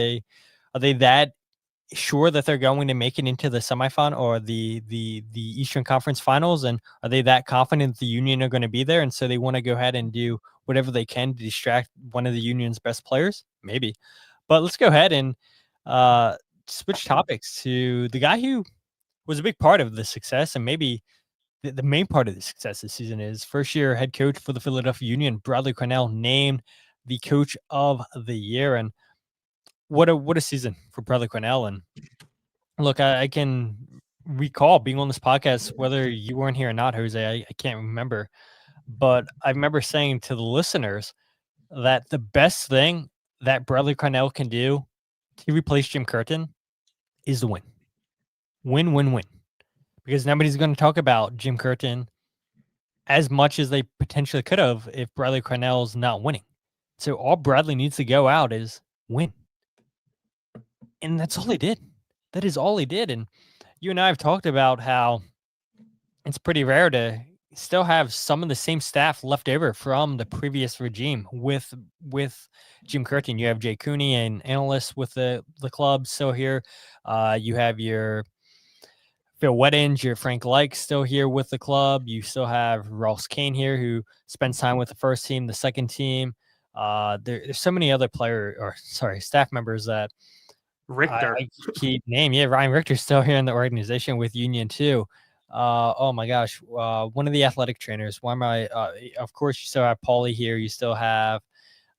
Are they that sure that they're going to make it into the semifinal or the Eastern Conference Finals, and are they that confident the Union are going to be there, and so they want to go ahead and do whatever they can to distract one of the Union's best players? Maybe. But let's go ahead and switch topics to the guy who was a big part of the success, and maybe the main part of the success this season is first-year head coach for the Philadelphia Union, Bradley Carnell, named the coach of the year. And what a season for Bradley Carnell. And look, I can recall being on this podcast, whether you weren't here or not, Jose, I can't remember, but I remember saying to the listeners that the best thing that Bradley Carnell can do to replace Jim Curtin is the win. Win, win, win. Because nobody's going to talk about Jim Curtin as much as they potentially could have if Bradley Carnell's not winning. So all Bradley needs to go out is win. And that's all he did. That is all he did. And you and I have talked about how it's pretty rare to still have some of the same staff left over from the previous regime with Jim Curtin. You have Jay Cooney and analysts with the club still here. You have your Phil Weddings, your Frank Like still here with the club. You still have Ross Kane here, who spends time with the first team, the second team. There's so many other staff members that Richter. I keep name. Yeah, Ryan Richter's still here in the organization with Union too. Oh my gosh, one of the athletic trainers. Why am I? Of course, you still have Paulie here. You still have.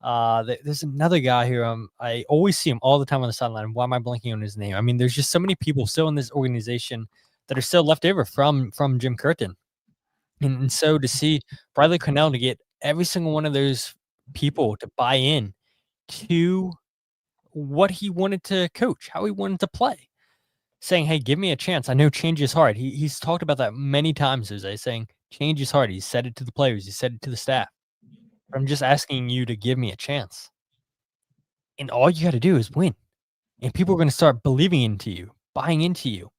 There's another guy who I always see him all the time on the sideline. Why am I blanking on his name? I mean, there's just so many people still in this organization that are still left over from Jim Curtin, and so to see Bradley Carnell to get every single one of those people to buy in to what he wanted to coach, how he wanted to play, saying, "Hey, give me a chance. I know change is hard." He's talked about that many times, Jose, saying change is hard. He said it to the players. He said it to the staff. I'm just asking you to give me a chance. And all you got to do is win. And people are going to start believing into you, buying into you.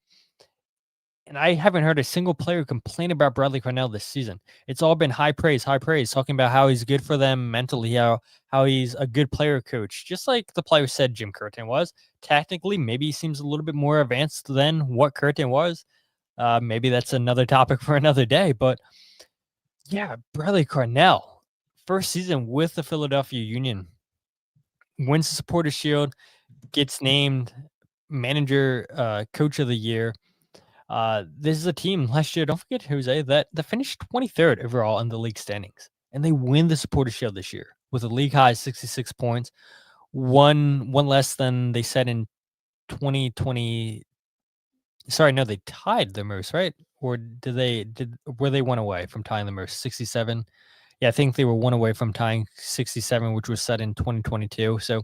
And I haven't heard a single player complain about Bradley Carnell this season. It's all been high praise, talking about how he's good for them mentally, how he's a good player coach, just like the players said Jim Curtin was. Tactically, maybe he seems a little bit more advanced than what Curtin was. Maybe that's another topic for another day. But yeah, Bradley Carnell, first season with the Philadelphia Union, wins the Supporters Shield, gets named coach of the year. This is a team last year, don't forget, Jose, that finished 23rd overall in the league standings. And they win the Supporters Shield this year with a league high 66 points, one less than they set in 2020. Sorry, no, they tied the most, right? Or were they one away from tying the most? 67? Yeah, I think they were one away from tying 67, which was set in 2022. So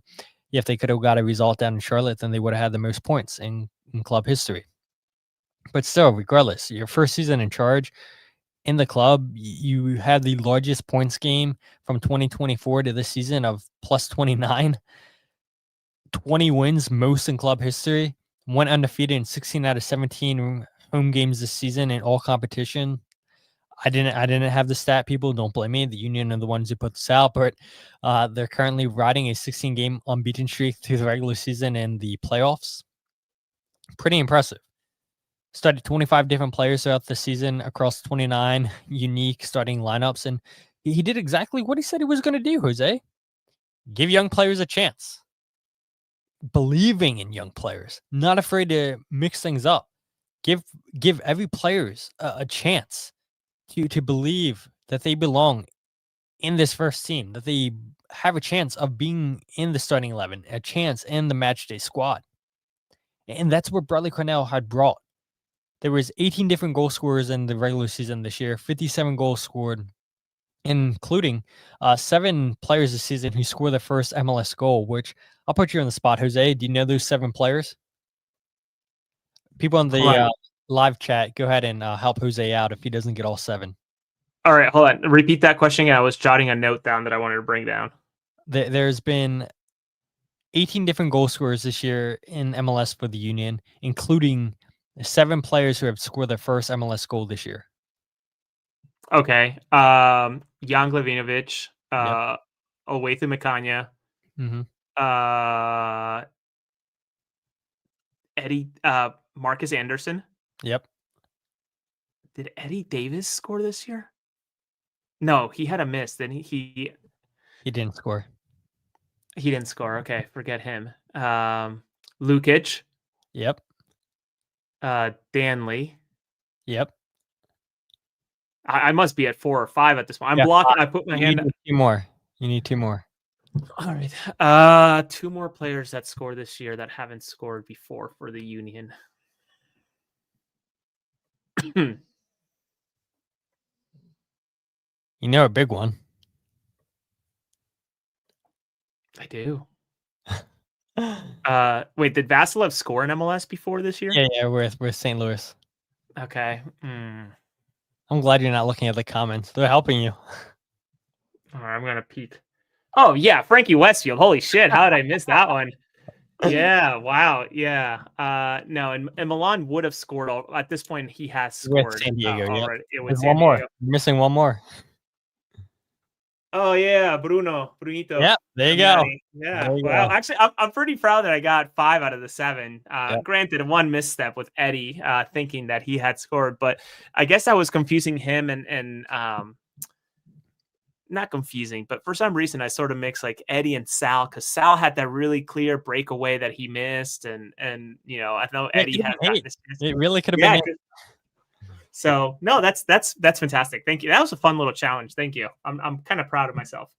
yeah, if they could have got a result down in Charlotte, then they would have had the most points in club history. But still, regardless, your first season in charge in the club, you had the largest points game from 2024 to this season of plus 29, 20 wins, most in club history, went undefeated in 16 out of 17 home games this season in all competition. I didn't have the stat, people. Don't blame me. The Union are the ones who put this out, but they're currently riding a 16-game unbeaten streak through the regular season and the playoffs. Pretty impressive. Started 25 different players throughout the season across 29 unique starting lineups, and he did exactly what he said he was going to do, Jose. Give young players a chance. Believing in young players, not afraid to mix things up. Give every players a chance to believe that they belong in this first team, that they have a chance of being in the starting 11, a chance in the matchday squad. And that's what Bradley Carnell had brought. There was 18 different goal scorers in the regular season this year, 57 goals scored, including 7 players this season who scored their first MLS goal, which I'll put you on the spot, Jose. Do you know those 7 players? People in the live chat, go ahead and help Jose out if he doesn't get all 7. All right, hold on. Repeat that question again. I was jotting a note down that I wanted to bring down. There's been 18 different goal scorers this year in MLS for the Union, including 7 players who have scored their first MLS goal this year. Okay. Jan Glavinovic, Yep. Owethu Makanya, Eddie, Marcus Anderson. Yep. Did Eddie Davis score this year? No, he had a miss. Then he didn't score. He didn't score. Okay, forget him. Lukic. Yep. Danley. Yep. I must be at 4 or 5 at this point. I'm blocking. I put my hand. You need 2 more. All right. 2 more players that scored this year that haven't scored before for the Union. You know a big one. I do. Wait, did Vasilev score in MLS before this year? Yeah, with St. Louis. Okay. I'm glad you're not looking at the comments. They're helping you. All right, I'm gonna peek. Oh yeah, Frankie Westfield. Holy shit, how did I miss that one? Yeah, wow, yeah. No, and Milan would have scored at this point. He has With scored San Diego, yep. already. It was There's San one more. Diego. You're missing one more. Oh yeah, Brunito. Yep, there you go. Amani. Yeah, There you wow. go. Actually, I'm pretty proud that I got 5 out of the 7. Yep. Granted, one misstep with Eddie, thinking that he had scored, but I guess I was confusing him and not confusing, but for some reason I sort of mixed like Eddie and Sal, because Sal had that really clear breakaway that he missed, and I know Eddie had gotten this. It really could have been. So no, that's fantastic. Thank you. That was a fun little challenge. Thank you. I'm kind of proud of myself.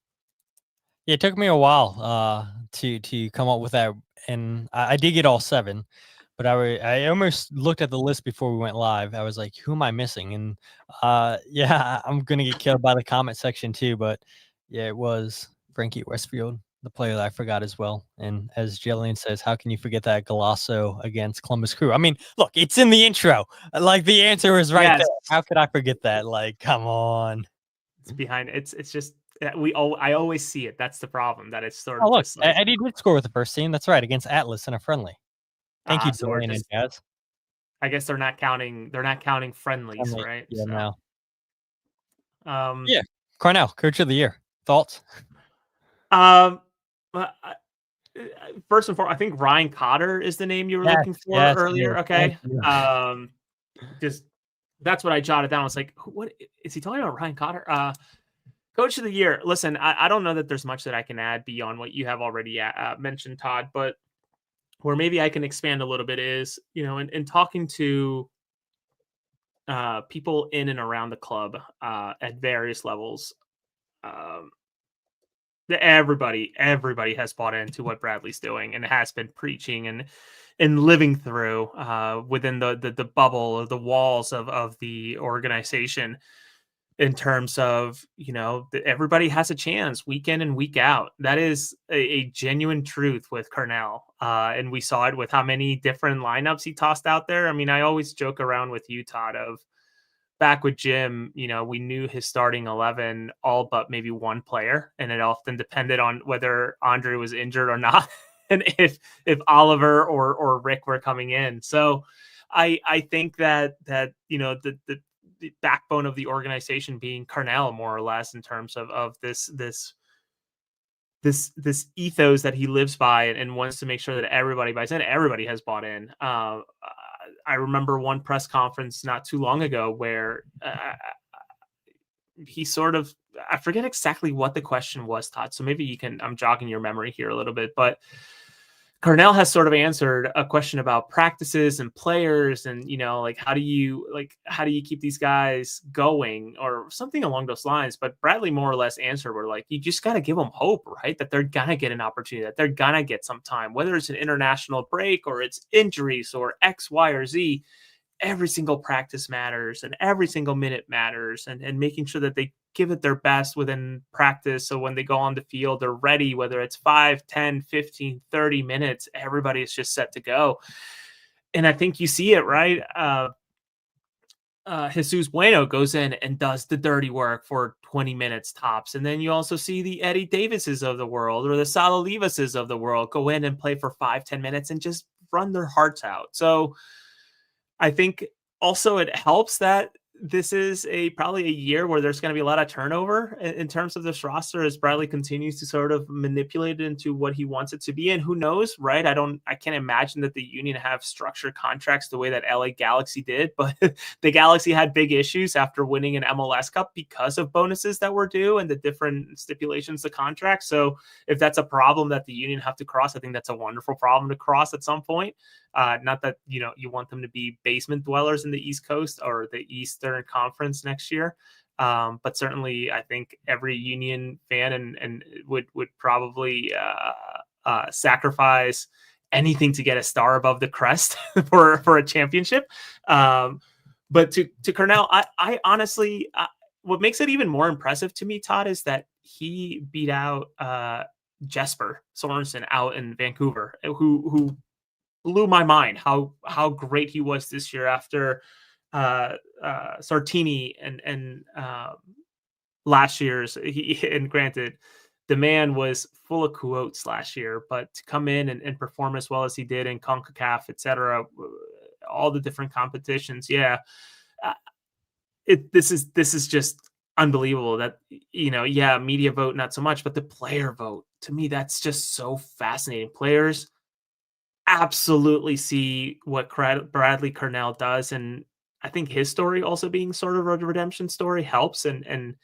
Yeah, it took me a while to come up with that, and I did get all 7, but I almost looked at the list before we went live. I was like, who am I missing? And yeah, I'm gonna get killed by the comment section too. But yeah, it was Frankie Westfield, the player that I forgot as well. And as Jillian says, how can you forget that Golasso against Columbus Crew? I mean, look, it's in the intro. Like the answer is right there. How could I forget that? Like, come on. It's behind. It's just I always see it. That's the problem. That it's sort of. Oh look, just like, Eddie did score with the first team. That's right, against Atlas in a friendly. Thank you, so Jillian and Jazz. I guess they're not counting friendlies, right? Yeah, so. No. Yeah, Carnell, Coach of the Year. Thoughts? First and foremost, I think Ryan Cotter is the name you were looking for earlier. Okay. Just that's what I jotted down. I was like, what is he talking about? Ryan Cotter? Coach of the Year. Listen, I don't know that there's much that I can add beyond what you have already mentioned, Todd, but where maybe I can expand a little bit is, in talking to people in and around the club at various levels, everybody has bought into what Bradley's doing and has been preaching and living through within the bubble of the walls of the organization, in terms of, everybody has a chance week in and week out. That is a genuine truth with Carnell. And we saw it with how many different lineups he tossed out there. I mean, I always joke around with you, Todd, of back with Jim, we knew his starting 11, all but maybe one player. And it often depended on whether Andre was injured or not. And if Oliver or Rick were coming in. So I think that the backbone of the organization being Carnell, more or less, in terms of this ethos that he lives by and wants to make sure that everybody buys in. Everybody has bought in. I remember one press conference not too long ago where he sort of, I forget exactly what the question was, Todd. So maybe I'm jogging your memory here a little bit, but Carnell has sort of answered a question about practices and players and, how do you keep these guys going or something along those lines. But Bradley more or less answered, we're like, you just got to give them hope, right? That they're going to get an opportunity, that they're going to get some time, whether it's an international break or it's injuries or X, Y, or Z. Every single practice matters and every single minute matters, and making sure that they give it their best within practice. So when they go on the field, they're ready, whether it's 5, 10, 15, 30 minutes, everybody is just set to go. And I think you see it, right? Jesus Bueno goes in and does the dirty work for 20 minutes tops. And then you also see the Eddie Davises of the world or the Salalivases of the world go in and play for 5, 10 minutes and just run their hearts out. So I think also it helps that this is probably a year where there's going to be a lot of turnover in terms of this roster as Bradley continues to sort of manipulate it into what he wants it to be. And who knows, right? I can't imagine that the Union have structured contracts the way that LA Galaxy did, but the Galaxy had big issues after winning an MLS Cup because of bonuses that were due and the different stipulations to contracts. So if that's a problem that the Union have to cross, I think that's a wonderful problem to cross at some point. Not that, you want them to be basement dwellers in the East Coast or the Eastern Conference next year. But certainly I think every Union fan and would probably sacrifice anything to get a star above the crest for a championship. But to Carnell, I honestly, what makes it even more impressive to me, Todd, is that he beat out Jesper Sorensen out in Vancouver, who blew my mind how great he was this year after Sartini and last year's. And granted, the man was full of quotes last year, but to come in and perform as well as he did in CONCACAF, etc., all the different competitions, uh, this is just unbelievable. That media vote not so much, but the player vote, to me, that's just so fascinating. Players absolutely see what Bradley Carnell does, and I think his story also being sort of a redemption story helps, and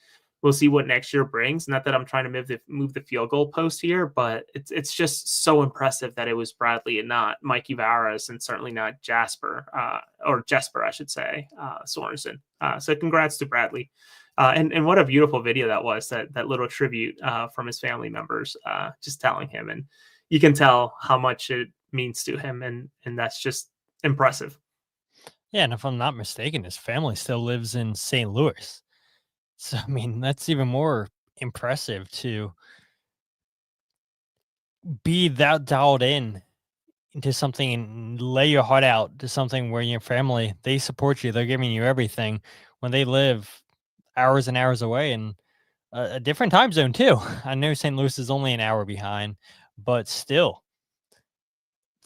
we'll see what next year brings. Not that I'm trying to move the field goal post here, but it's just so impressive that it was Bradley and not Mikey Varas, and certainly not Jesper, I should say, Sorensen. So congrats to Bradley. And what a beautiful video that was, that little tribute from his family members, just telling him. And you can tell how much it means to him, and that's just impressive. Yeah, and if I'm not mistaken, his family still lives in St. Louis. So, I mean, that's even more impressive to be that dialed in into something and lay your heart out to something where your family, they support you. They're giving you everything when they live hours and hours away, and a different time zone too. I know St. Louis is only an hour behind, but still,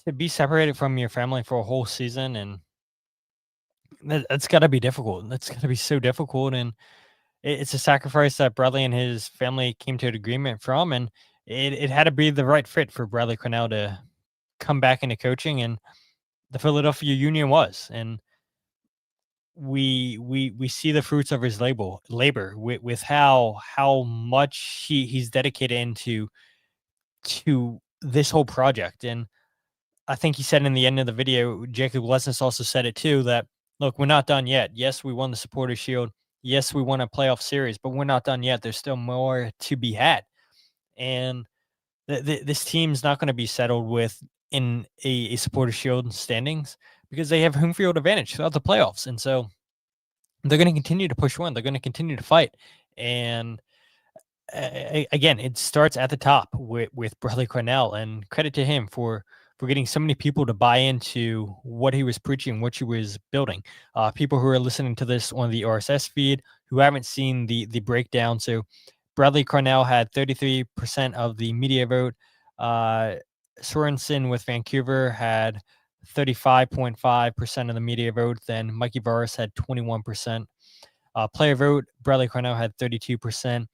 to be separated from your family for a whole season, and that's got to be difficult. That's got to be so difficult, and it's a sacrifice that Bradley and his family came to an agreement from, and it had to be the right fit for Bradley Carnell to come back into coaching, and the Philadelphia Union was, and we see the fruits of his labor with how much he's dedicated into this whole project. And I think he said in the end of the video, Jakob Glesnes also said it too, that look, we're not done yet. Yes, we won the Supporters Shield. Yes, we won a playoff series, but we're not done yet. There's still more to be had. And this team's not going to be settled with in a Supporters Shield standings, because they have home field advantage throughout the playoffs. And so they're going to continue to push one. They're going to continue to fight. And again, it starts at the top with Bradley Carnell, and credit to him for getting so many people to buy into what he was preaching, what he was building. People who are listening to this on the RSS feed who haven't seen the breakdown. So Bradley Carnell had 33% of the media vote. Sorensen with Vancouver had 35.5% of the media vote. Then Mikey Varas had 21%. Player vote, Bradley Carnell had 32%.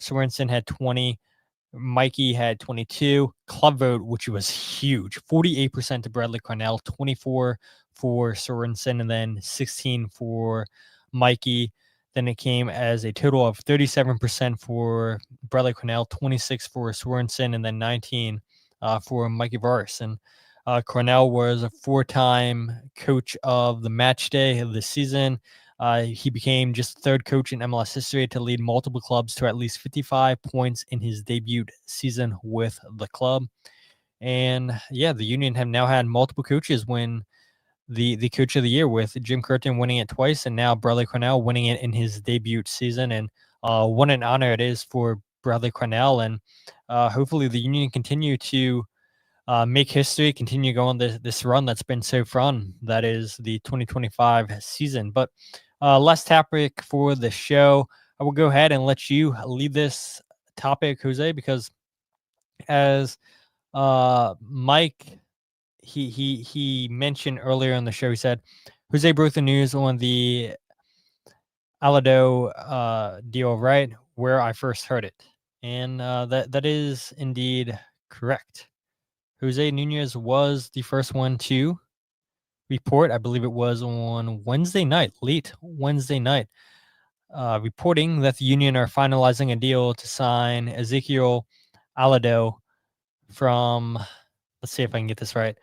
Sorensen had 20. Mikey had 22. Club vote, which was huge, 48% to Bradley Carnell, 24 for Sorensen, and then 16 for Mikey. Then it came as a total of 37% for Bradley Carnell, 26 for Sorensen, and then 19 for Mikey Varas. And Carnell was a 4-time coach of the match day of the season. He became just the third coach in MLS history to lead multiple clubs to at least 55 points in his debut season with the club. And yeah, the Union have now had multiple coaches win the coach of the year, with Jim Curtin winning it twice, and now Bradley Carnell winning it in his debut season. And what an honor it is for Bradley Carnell. And hopefully the Union continue to make history, continue going this run that's been so fun. That is the 2025 season. But last topic for the show, I will go ahead and let you lead this topic, Jose, because as Mike, he mentioned earlier in the show, he said, Jose broke the news on the Alladoh deal, right? Where I first heard it. And that is indeed correct. Jose Nunez was the first one to report. I believe it was on Wednesday night, late Wednesday night, reporting that the Union are finalizing a deal to sign Ezekiel Alladoh from, let's see if I can get this right,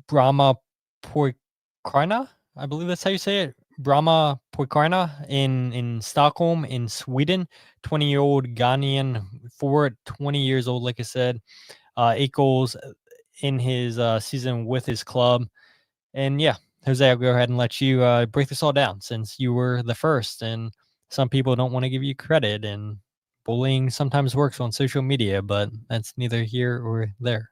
Brommapojkarna, I believe that's how you say it, Brommapojkarna in Stockholm, in Sweden. 20-year-old Ghanaian forward, 20 years old, like I said, 8 goals in his season with his club. And yeah, Jose, I'll go ahead and let you break this all down, since you were the first, and some people don't want to give you credit, and bullying sometimes works on social media, but that's neither here or there.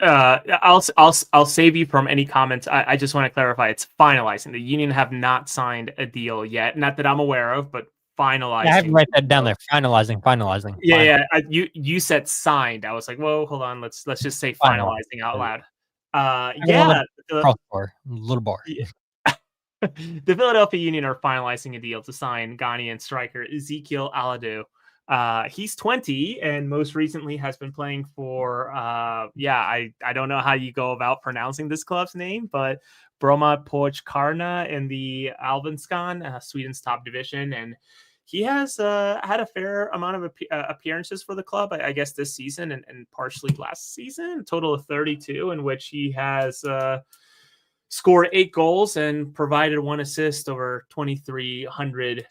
I'll save you from any comments. I just want to clarify. It's finalizing. The Union have not signed a deal yet. Not that I'm aware of, but finalizing. Yeah, I have to write that down there. Finalizing. Yeah. You said signed. I was like, whoa, hold on. Let's just say finalizing out loud. Yeah. Little bar. Yeah. The Philadelphia Union are finalizing a deal to sign Ghanaian striker Ezekiel Alladoh. He's 20 and most recently has been playing for I don't know how you go about pronouncing this club's name, but Brommapojkarna in the Allsvenskan, Sweden's top division, and he has had a fair amount of appearances for the club, I guess this season and partially last season, a total of 32, in which he has scored 8 goals and provided 1 assist over 2,300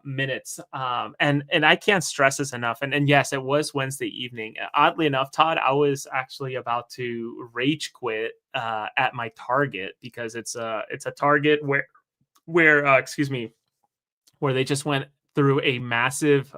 minutes. And I can't stress this enough. And yes, it was Wednesday evening. Oddly enough, Todd, I was actually about to rage quit at my Target because it's a Target where they just went through a massive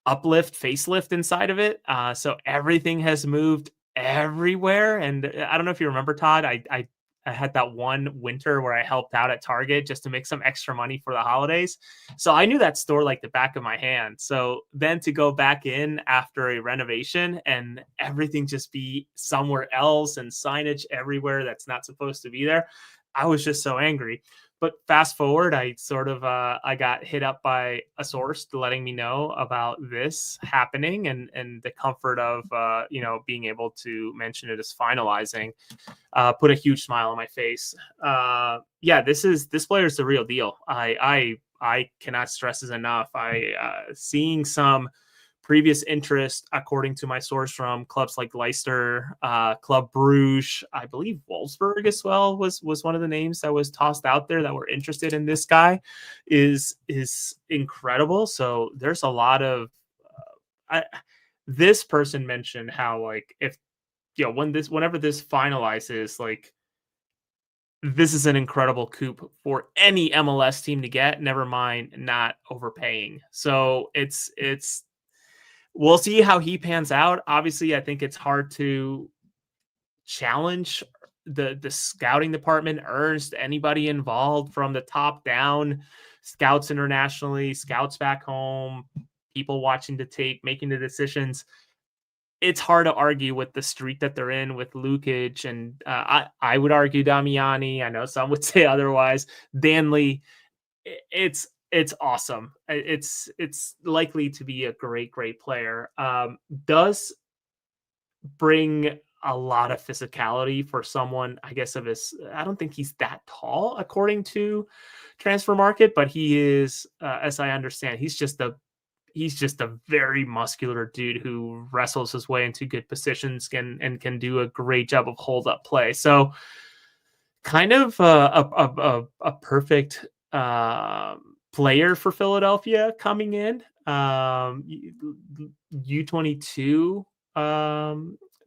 facelift inside of it. So everything has moved everywhere. And I don't know if you remember, Todd, I had that one winter where I helped out at Target just to make some extra money for the holidays. So I knew that store like the back of my hand. So then to go back in after a renovation and everything just be somewhere else and signage everywhere that's not supposed to be there, I was just so angry. But fast forward, I sort of I got hit up by a source letting me know about this happening and the comfort of being able to mention it as finalizing put a huge smile on my face. This player is the real deal. I cannot stress this enough. Seeing some previous interest, according to my source, from clubs like Leicester, Club Bruges, I believe Wolfsburg as well was one of the names that was tossed out there that were interested in this guy, is incredible. So there's a lot of this person mentioned how, like, if whenever this finalizes, like, this is an incredible coup for any MLS team to get, never mind not overpaying. So it's we'll see how he pans out. Obviously, I think it's hard to challenge the scouting department, Ernst, anybody involved from the top down, scouts internationally, scouts back home, people watching the tape, making the decisions. It's hard to argue with the streak that they're in with Lukic, and I would argue Damiani. I know some would say otherwise. Danley, it's awesome. It's likely to be a great player. Does bring a lot of physicality for someone, I guess, of his. I don't think he's that tall according to Transfer Market, but he is, as I understand, he's just a very muscular dude who wrestles his way into good positions and can do a great job of hold up play. So kind of a perfect player for Philadelphia coming in. U22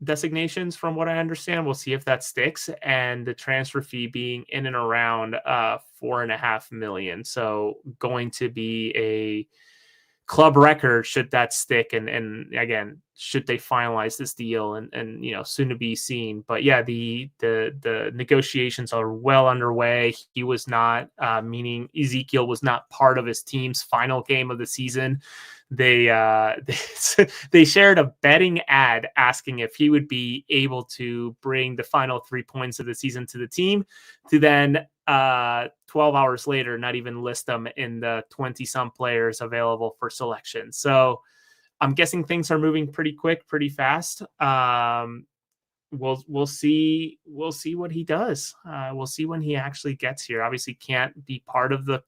designations, from what I understand. We'll see if that sticks, and the transfer fee being in and around $4.5 million. So going to be a club record should that stick, and again, should they finalize this deal, and soon to be seen. But yeah, the negotiations are well underway. He was not, meaning Ezequiel was not part of his team's final game of the season. They shared a betting ad asking if he would be able to bring the final 3 points of the season to the team, to then 12 hours later not even list them in the 20-some players available for selection. So I'm guessing things are moving pretty quick, pretty fast. We'll see what he does. We'll see when he actually gets here. Obviously can't be part of the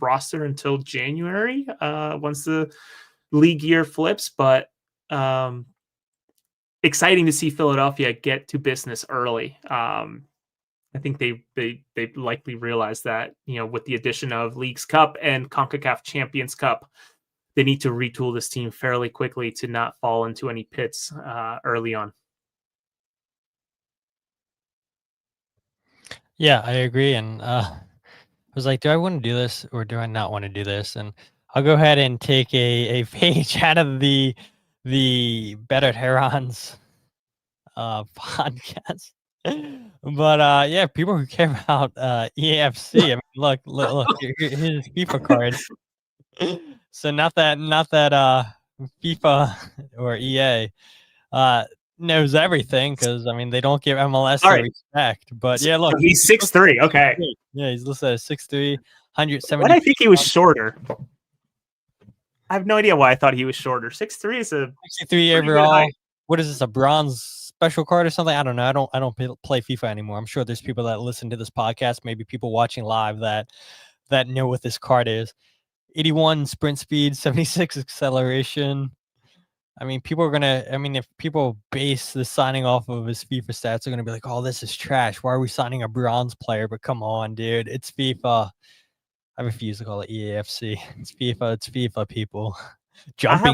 roster until January, once the league year flips, but exciting to see Philadelphia get to business early. I think they likely realize that, with the addition of Leagues Cup and CONCACAF Champions Cup, they need to retool this team fairly quickly to not fall into any pits early on. Yeah, I agree. And I was like, do I want to do this or do I not want to do this? And I'll go ahead and take a page out of the Better Herons podcast. But yeah, people who care about EAFC. I mean, look, here's his FIFA card. So not that FIFA or EA knows everything, because I mean they don't give MLS All the right. respect. But yeah, look, He's 6'3". Okay. Yeah, he's listed as 6'3", 170. What I think he was shorter. I have no idea why I thought he was shorter. 6'3" is a 63 overall. What is this, a bronze special card or something? I don't know. I don't play FIFA anymore. I'm sure there's people that listen to this podcast, maybe people watching live that know what this card is. 81 sprint speed, 76 acceleration. I mean, people are gonna. I mean, if people base the signing off of his FIFA stats, they're gonna be like, "Oh, this is trash. Why are we signing a bronze player?" But come on, dude, it's FIFA. I refuse to call it EAFC. It's FIFA. It's FIFA, people. Jumping. I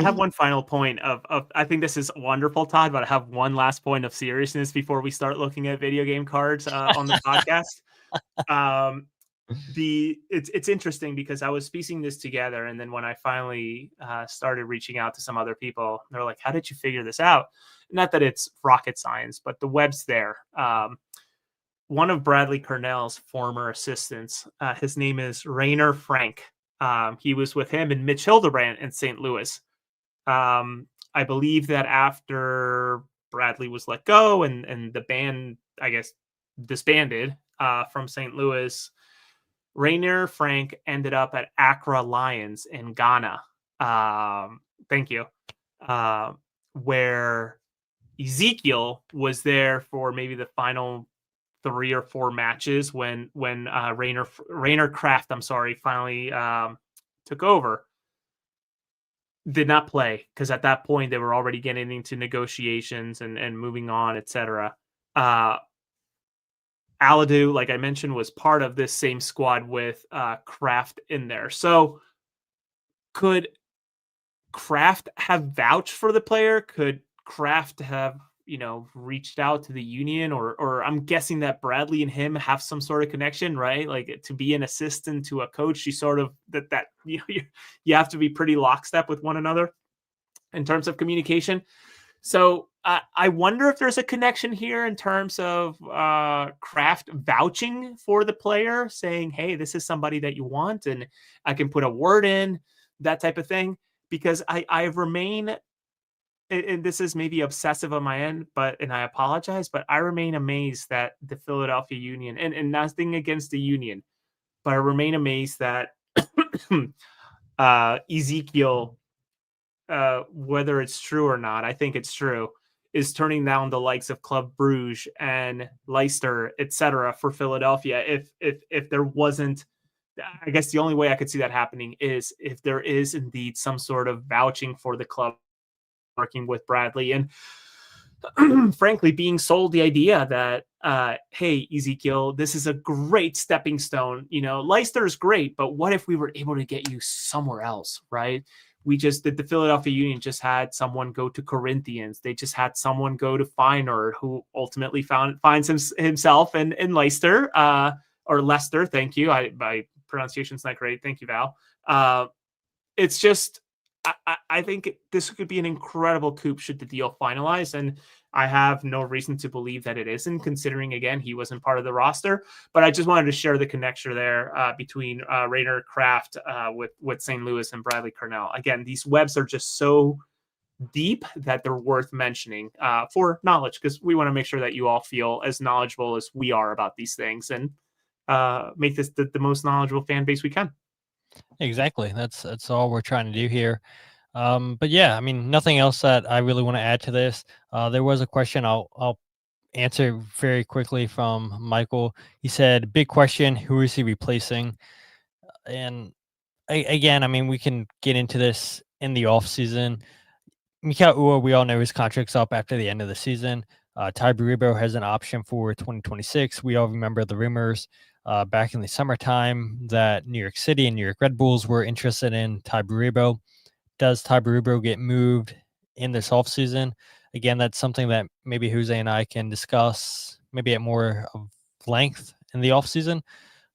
have one final point of I think this is wonderful, Todd, but I have one last point of seriousness before we start looking at video game cards on the podcast. It's interesting because I was piecing this together, and then when I finally started reaching out to some other people, they're like, "How did you figure this out?" Not that it's rocket science, but the web's there. One of Bradley Carnell's former assistants, his name is Rainer Frank. He was with him and Mitch Hildebrand in St. Louis. I believe that after Bradley was let go and the band, I guess, disbanded from St. Louis, Rainer Frank ended up at Accra Lions in Ghana. Thank you. Where Ezequiel was there for maybe the final 3 or 4 matches when Rainer Kraft, finally took over. Did not play because at that point they were already getting into negotiations and moving on, etc. Alladoh, like I mentioned, was part of this same squad with Kraft in there. So could Kraft have vouched for the player? Could Kraft have, reached out to the union, or I'm guessing that Bradley and him have some sort of connection, right? Like, to be an assistant to a coach, you sort of that you have to be pretty lockstep with one another in terms of communication. So I wonder if there's a connection here in terms of Kraft vouching for the player, saying, "Hey, this is somebody that you want, and I can put a word in," that type of thing. Because I remain, and this is maybe obsessive on my end, and I apologize, but I remain amazed that the Philadelphia Union, and nothing against the Union, but I remain amazed that Ezequiel, whether it's true or not, I think it's true, is turning down the likes of Club Brugge and Leicester, etc., for Philadelphia. If there wasn't, I guess the only way I could see that happening is if there is indeed some sort of vouching for the club working with Bradley, and frankly being sold the idea that, hey, Ezequiel, this is a great stepping stone. Leicester is great, but what if we were able to get you somewhere else, right? The Philadelphia Union just had someone go to Corinthians. They just had someone go to Feyenoord, who ultimately finds himself in Leicester, or Leicester. Thank you. My pronunciation's not great. Thank you, Val. It's just, I think this could be an incredible coup should the deal finalize, and I have no reason to believe that it isn't, considering, again, he wasn't part of the roster. But I just wanted to share the connection there between Rainer Kraft with St. Louis and Bradley Carnell. Again, these webs are just so deep that they're worth mentioning for knowledge, because we want to make sure that you all feel as knowledgeable as we are about these things, and make this the most knowledgeable fan base we can. Exactly. That's all we're trying to do here. But yeah, I mean, nothing else that I really want to add to this. There was a question I'll answer very quickly from Michael. He said, "Big question, who is he replacing?" And again, I mean, we can get into this in the off season. Mikel Ua, we all know his contract's up after the end of the season. Ty Baribo has an option for 2026. We all remember the rumors back in the summertime that New York City and New York Red Bulls were interested in Ty Baribo. Does Ty Baribo get moved in this offseason? Again, that's something that maybe Jose and I can discuss maybe at more of length in the offseason.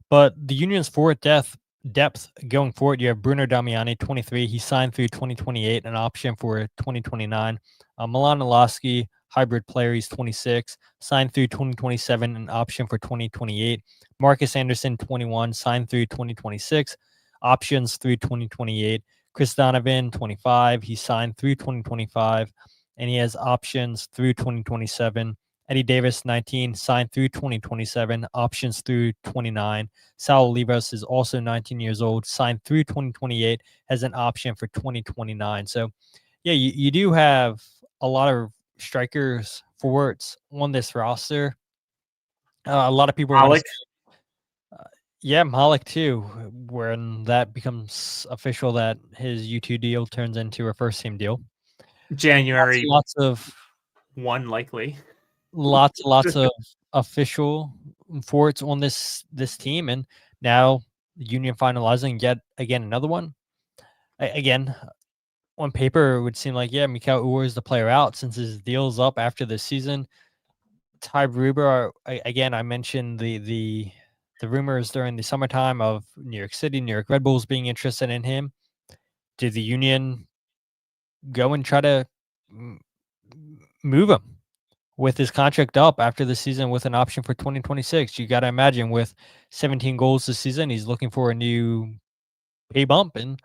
But the Union's forward depth depth going forward, you have Bruno Damiani, 23. He signed through 2028, an option for 2029. Milan Oloski, hybrid player, he's 26, signed through 2027, an option for 2028. Marcus Anderson, 21, signed through 2026, options through 2028. Chris Donovan, 25, he signed through 2025, and he has options through 2027. Eddie Davis, 19, signed through 2027, options through 29. Saul Olivas is also 19 years old, signed through 2028, has an option for 2029. So, yeah, you do have a lot of strikers, forwards on this roster. A lot of people are going to say, yeah, Malik too, when that becomes official that his U2 deal turns into a first-team deal. January Lots of 1 likely. lots of official forwards on this team, and now the Union finalizing yet again another one. Again, on paper, it would seem like, yeah, Mikal Uhr is the player out since his deal's up after this season. Ty Berube, again, I mentioned the rumors during the summertime of New York City, New York Red Bulls being interested in him. Did the Union go and try to move him with his contract up after the season with an option for 2026? You got to imagine with 17 goals this season, he's looking for a new pay bump, and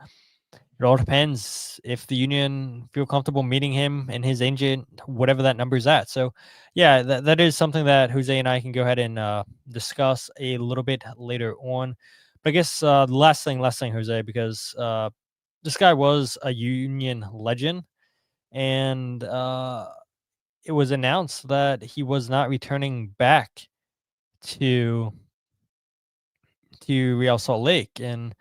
it all depends if the Union feel comfortable meeting him and his agent, whatever that number's at. So, yeah, that is something that Jose and I can go ahead and discuss a little bit later on. But I guess the last thing, Jose, because this guy was a Union legend, and it was announced that he was not returning back to Real Salt Lake, and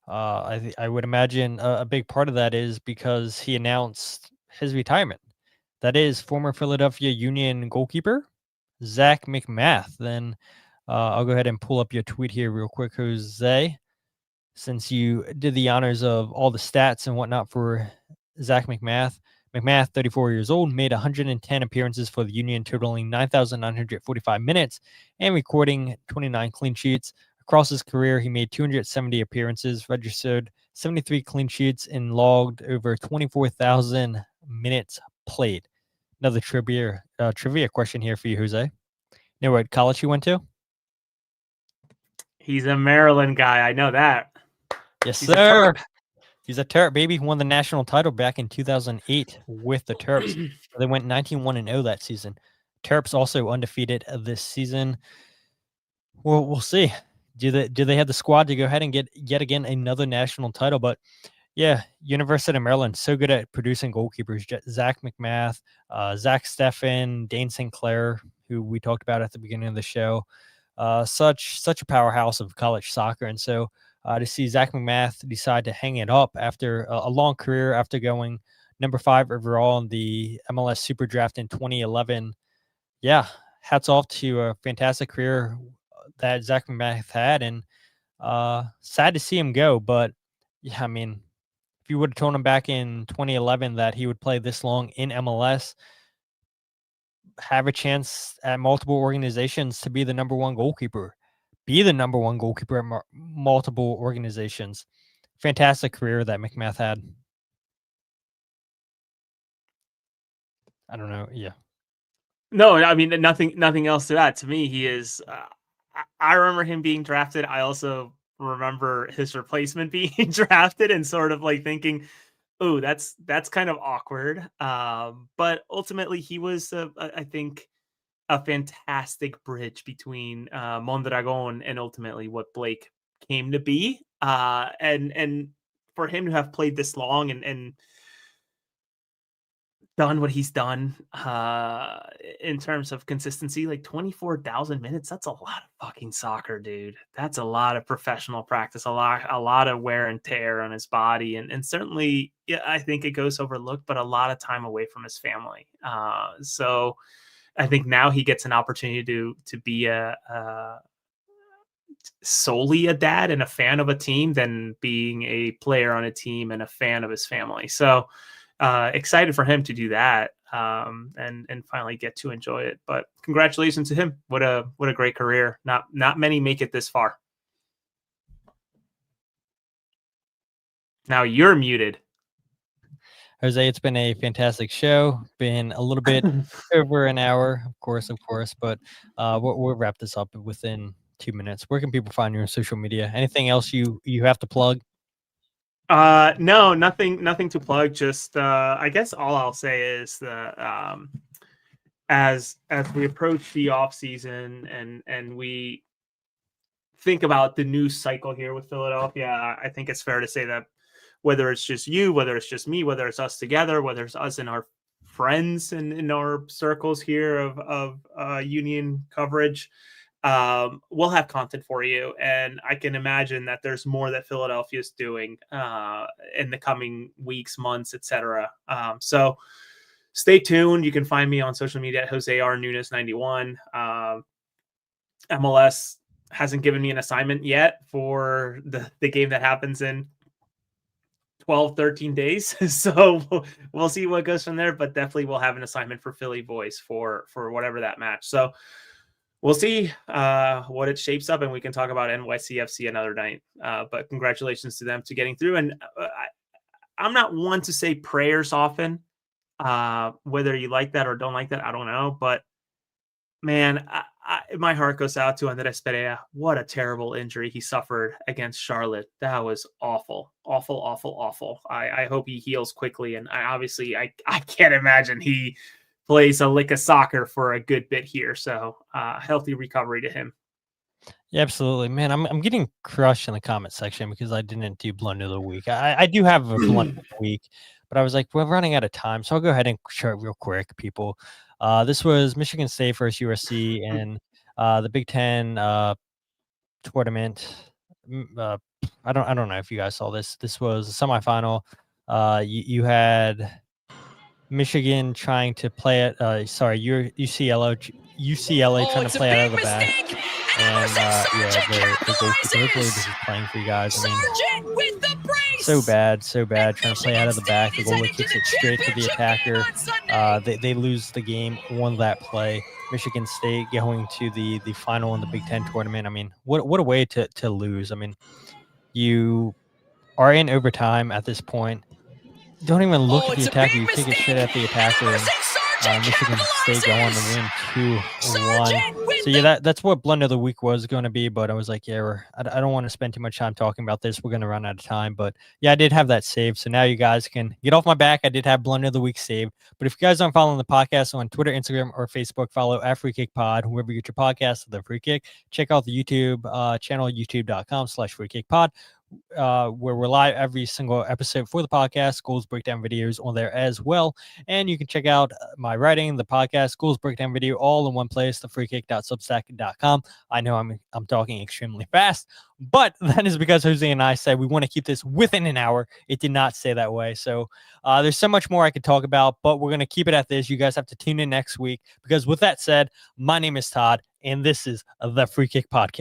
I would imagine a big part of that is because he announced his retirement. That is former Philadelphia Union goalkeeper Zach McMath. Then I'll go ahead and pull up your tweet here real quick, Jose, since you did the honors of all the stats and whatnot for Zach McMath. McMath, 34 years old, made 110 appearances for the Union, totaling 9,945 minutes and recording 29 clean sheets. Across his career, he made 270 appearances, registered 73 clean sheets, and logged over 24,000 minutes played. Another trivia question here for you, Jose. You know what college he went to? He's a Maryland guy. I know that. Yes, sir. He's a Terp, baby. Won the national title back in 2008 with the Terps. They went 19-1-0 that season. Terps also undefeated this season. Well, we'll see. Do they have the squad to go ahead and get yet again another national title? But yeah, University of Maryland, so good at producing goalkeepers. Zach McMath, Zach Steffen, Dane Sinclair, who we talked about at the beginning of the show. Such a powerhouse of college soccer. And so to see Zach McMath decide to hang it up after a long career, after going number 5 overall in the MLS Super Draft in 2011, yeah, hats off to a fantastic career that Zach McMath had, and sad to see him go. But yeah, I mean, if you would have told him back in 2011 that he would play this long in MLS, have a chance at multiple organizations to be the number 1 goalkeeper, at multiple organizations. Fantastic career that McMath had. I don't know. Yeah. No, I mean, nothing else to that. To me, he is. I remember him being drafted. I also remember his replacement being drafted, and sort of like thinking, "Oh, that's kind of awkward." But ultimately, he was, I think, a fantastic bridge between Mondragon and ultimately what Blake came to be. And for him to have played this long and done what he's done in terms of consistency, like 24,000 minutes, that's a lot of fucking soccer, dude. That's a lot of professional practice, a lot of wear and tear on his body, and certainly, yeah, I think it goes overlooked, but a lot of time away from his family. So I think now he gets an opportunity to be solely a dad and a fan of a team than being a player on a team and a fan of his family. So excited for him to do that and finally get to enjoy it. But congratulations to him. What a great career. Not many make it this far. Now you're muted. Jose, it's been a fantastic show. Been a little bit over an hour, of course, but we'll wrap this up within 2 minutes. Where can people find you on social media? Anything else you have to plug? No, nothing to plug. Just I guess all I'll say is that as we approach the off season and we think about the news cycle here with Philadelphia, I think it's fair to say that whether it's just you, whether it's just me, whether it's us together, whether it's us and our friends and in our circles here of Union coverage, we'll have content for you. And I can imagine that there's more that Philadelphia is doing in the coming weeks, months, etc. So stay tuned. You can find me on social media at Jose R. Nunes91. MLS hasn't given me an assignment yet for the game that happens in 12, 13 days. So we'll see what goes from there, but definitely we'll have an assignment for Philly Voice for whatever that match. So we'll see what it shapes up, and we can talk about NYCFC another night. But congratulations to them to getting through. And I'm not one to say prayers often, whether you like that or don't like that, I don't know. But man, my heart goes out to Andres Perea. What a terrible injury he suffered against Charlotte. That was awful, awful, awful, awful. I hope he heals quickly. And I can't imagine he plays a lick of soccer for a good bit here. So healthy recovery to him. Yeah, absolutely, man. I'm getting crushed in the comment section because I didn't do blunder of the week. I do have a blunder of the week, but I was like, we're running out of time, so I'll go ahead and share it real quick, people. This was Michigan State versus USC in the Big Ten tournament. I don't know if you guys saw this. This was a semifinal. You had Michigan trying to play it. UCLA trying to play out of the back. And the goalkeeper, hopefully this is playing for you guys. I mean, so bad, trying to play out of the back. The goalie kicks it straight to the attacker. They lose the game on that play. Michigan State going to the final in the Big Ten tournament. I mean, what a way to lose. I mean, you are in overtime at this point. Don't even look at the attacker. You kick it straight at the attacker. And Michigan State go on to win 2-1. So yeah, that's what blunder of the week was going to be. But I was like, yeah, I don't want to spend too much time talking about this. We're going to run out of time. But yeah, I did have that saved. So now you guys can get off my back. I did have blunder of the week saved. But if you guys aren't following the podcast on Twitter, Instagram, or Facebook, follow at Free Kick Pod, whoever you get your podcast, The Free Kick. Check out the YouTube channel, youtube.com/freekickpod. Where we're live every single episode for the podcast, goals breakdown videos on there as well. And you can check out my writing, the podcast, goals breakdown video, all in one place, thefreekick.substack.com. I know I'm talking extremely fast, but that is because Jose and I said we want to keep this within an hour. It did not say that way. So there's so much more I could talk about, but we're going to keep it at this. You guys have to tune in next week because with that said, my name is Todd, and this is the Free Kick Podcast.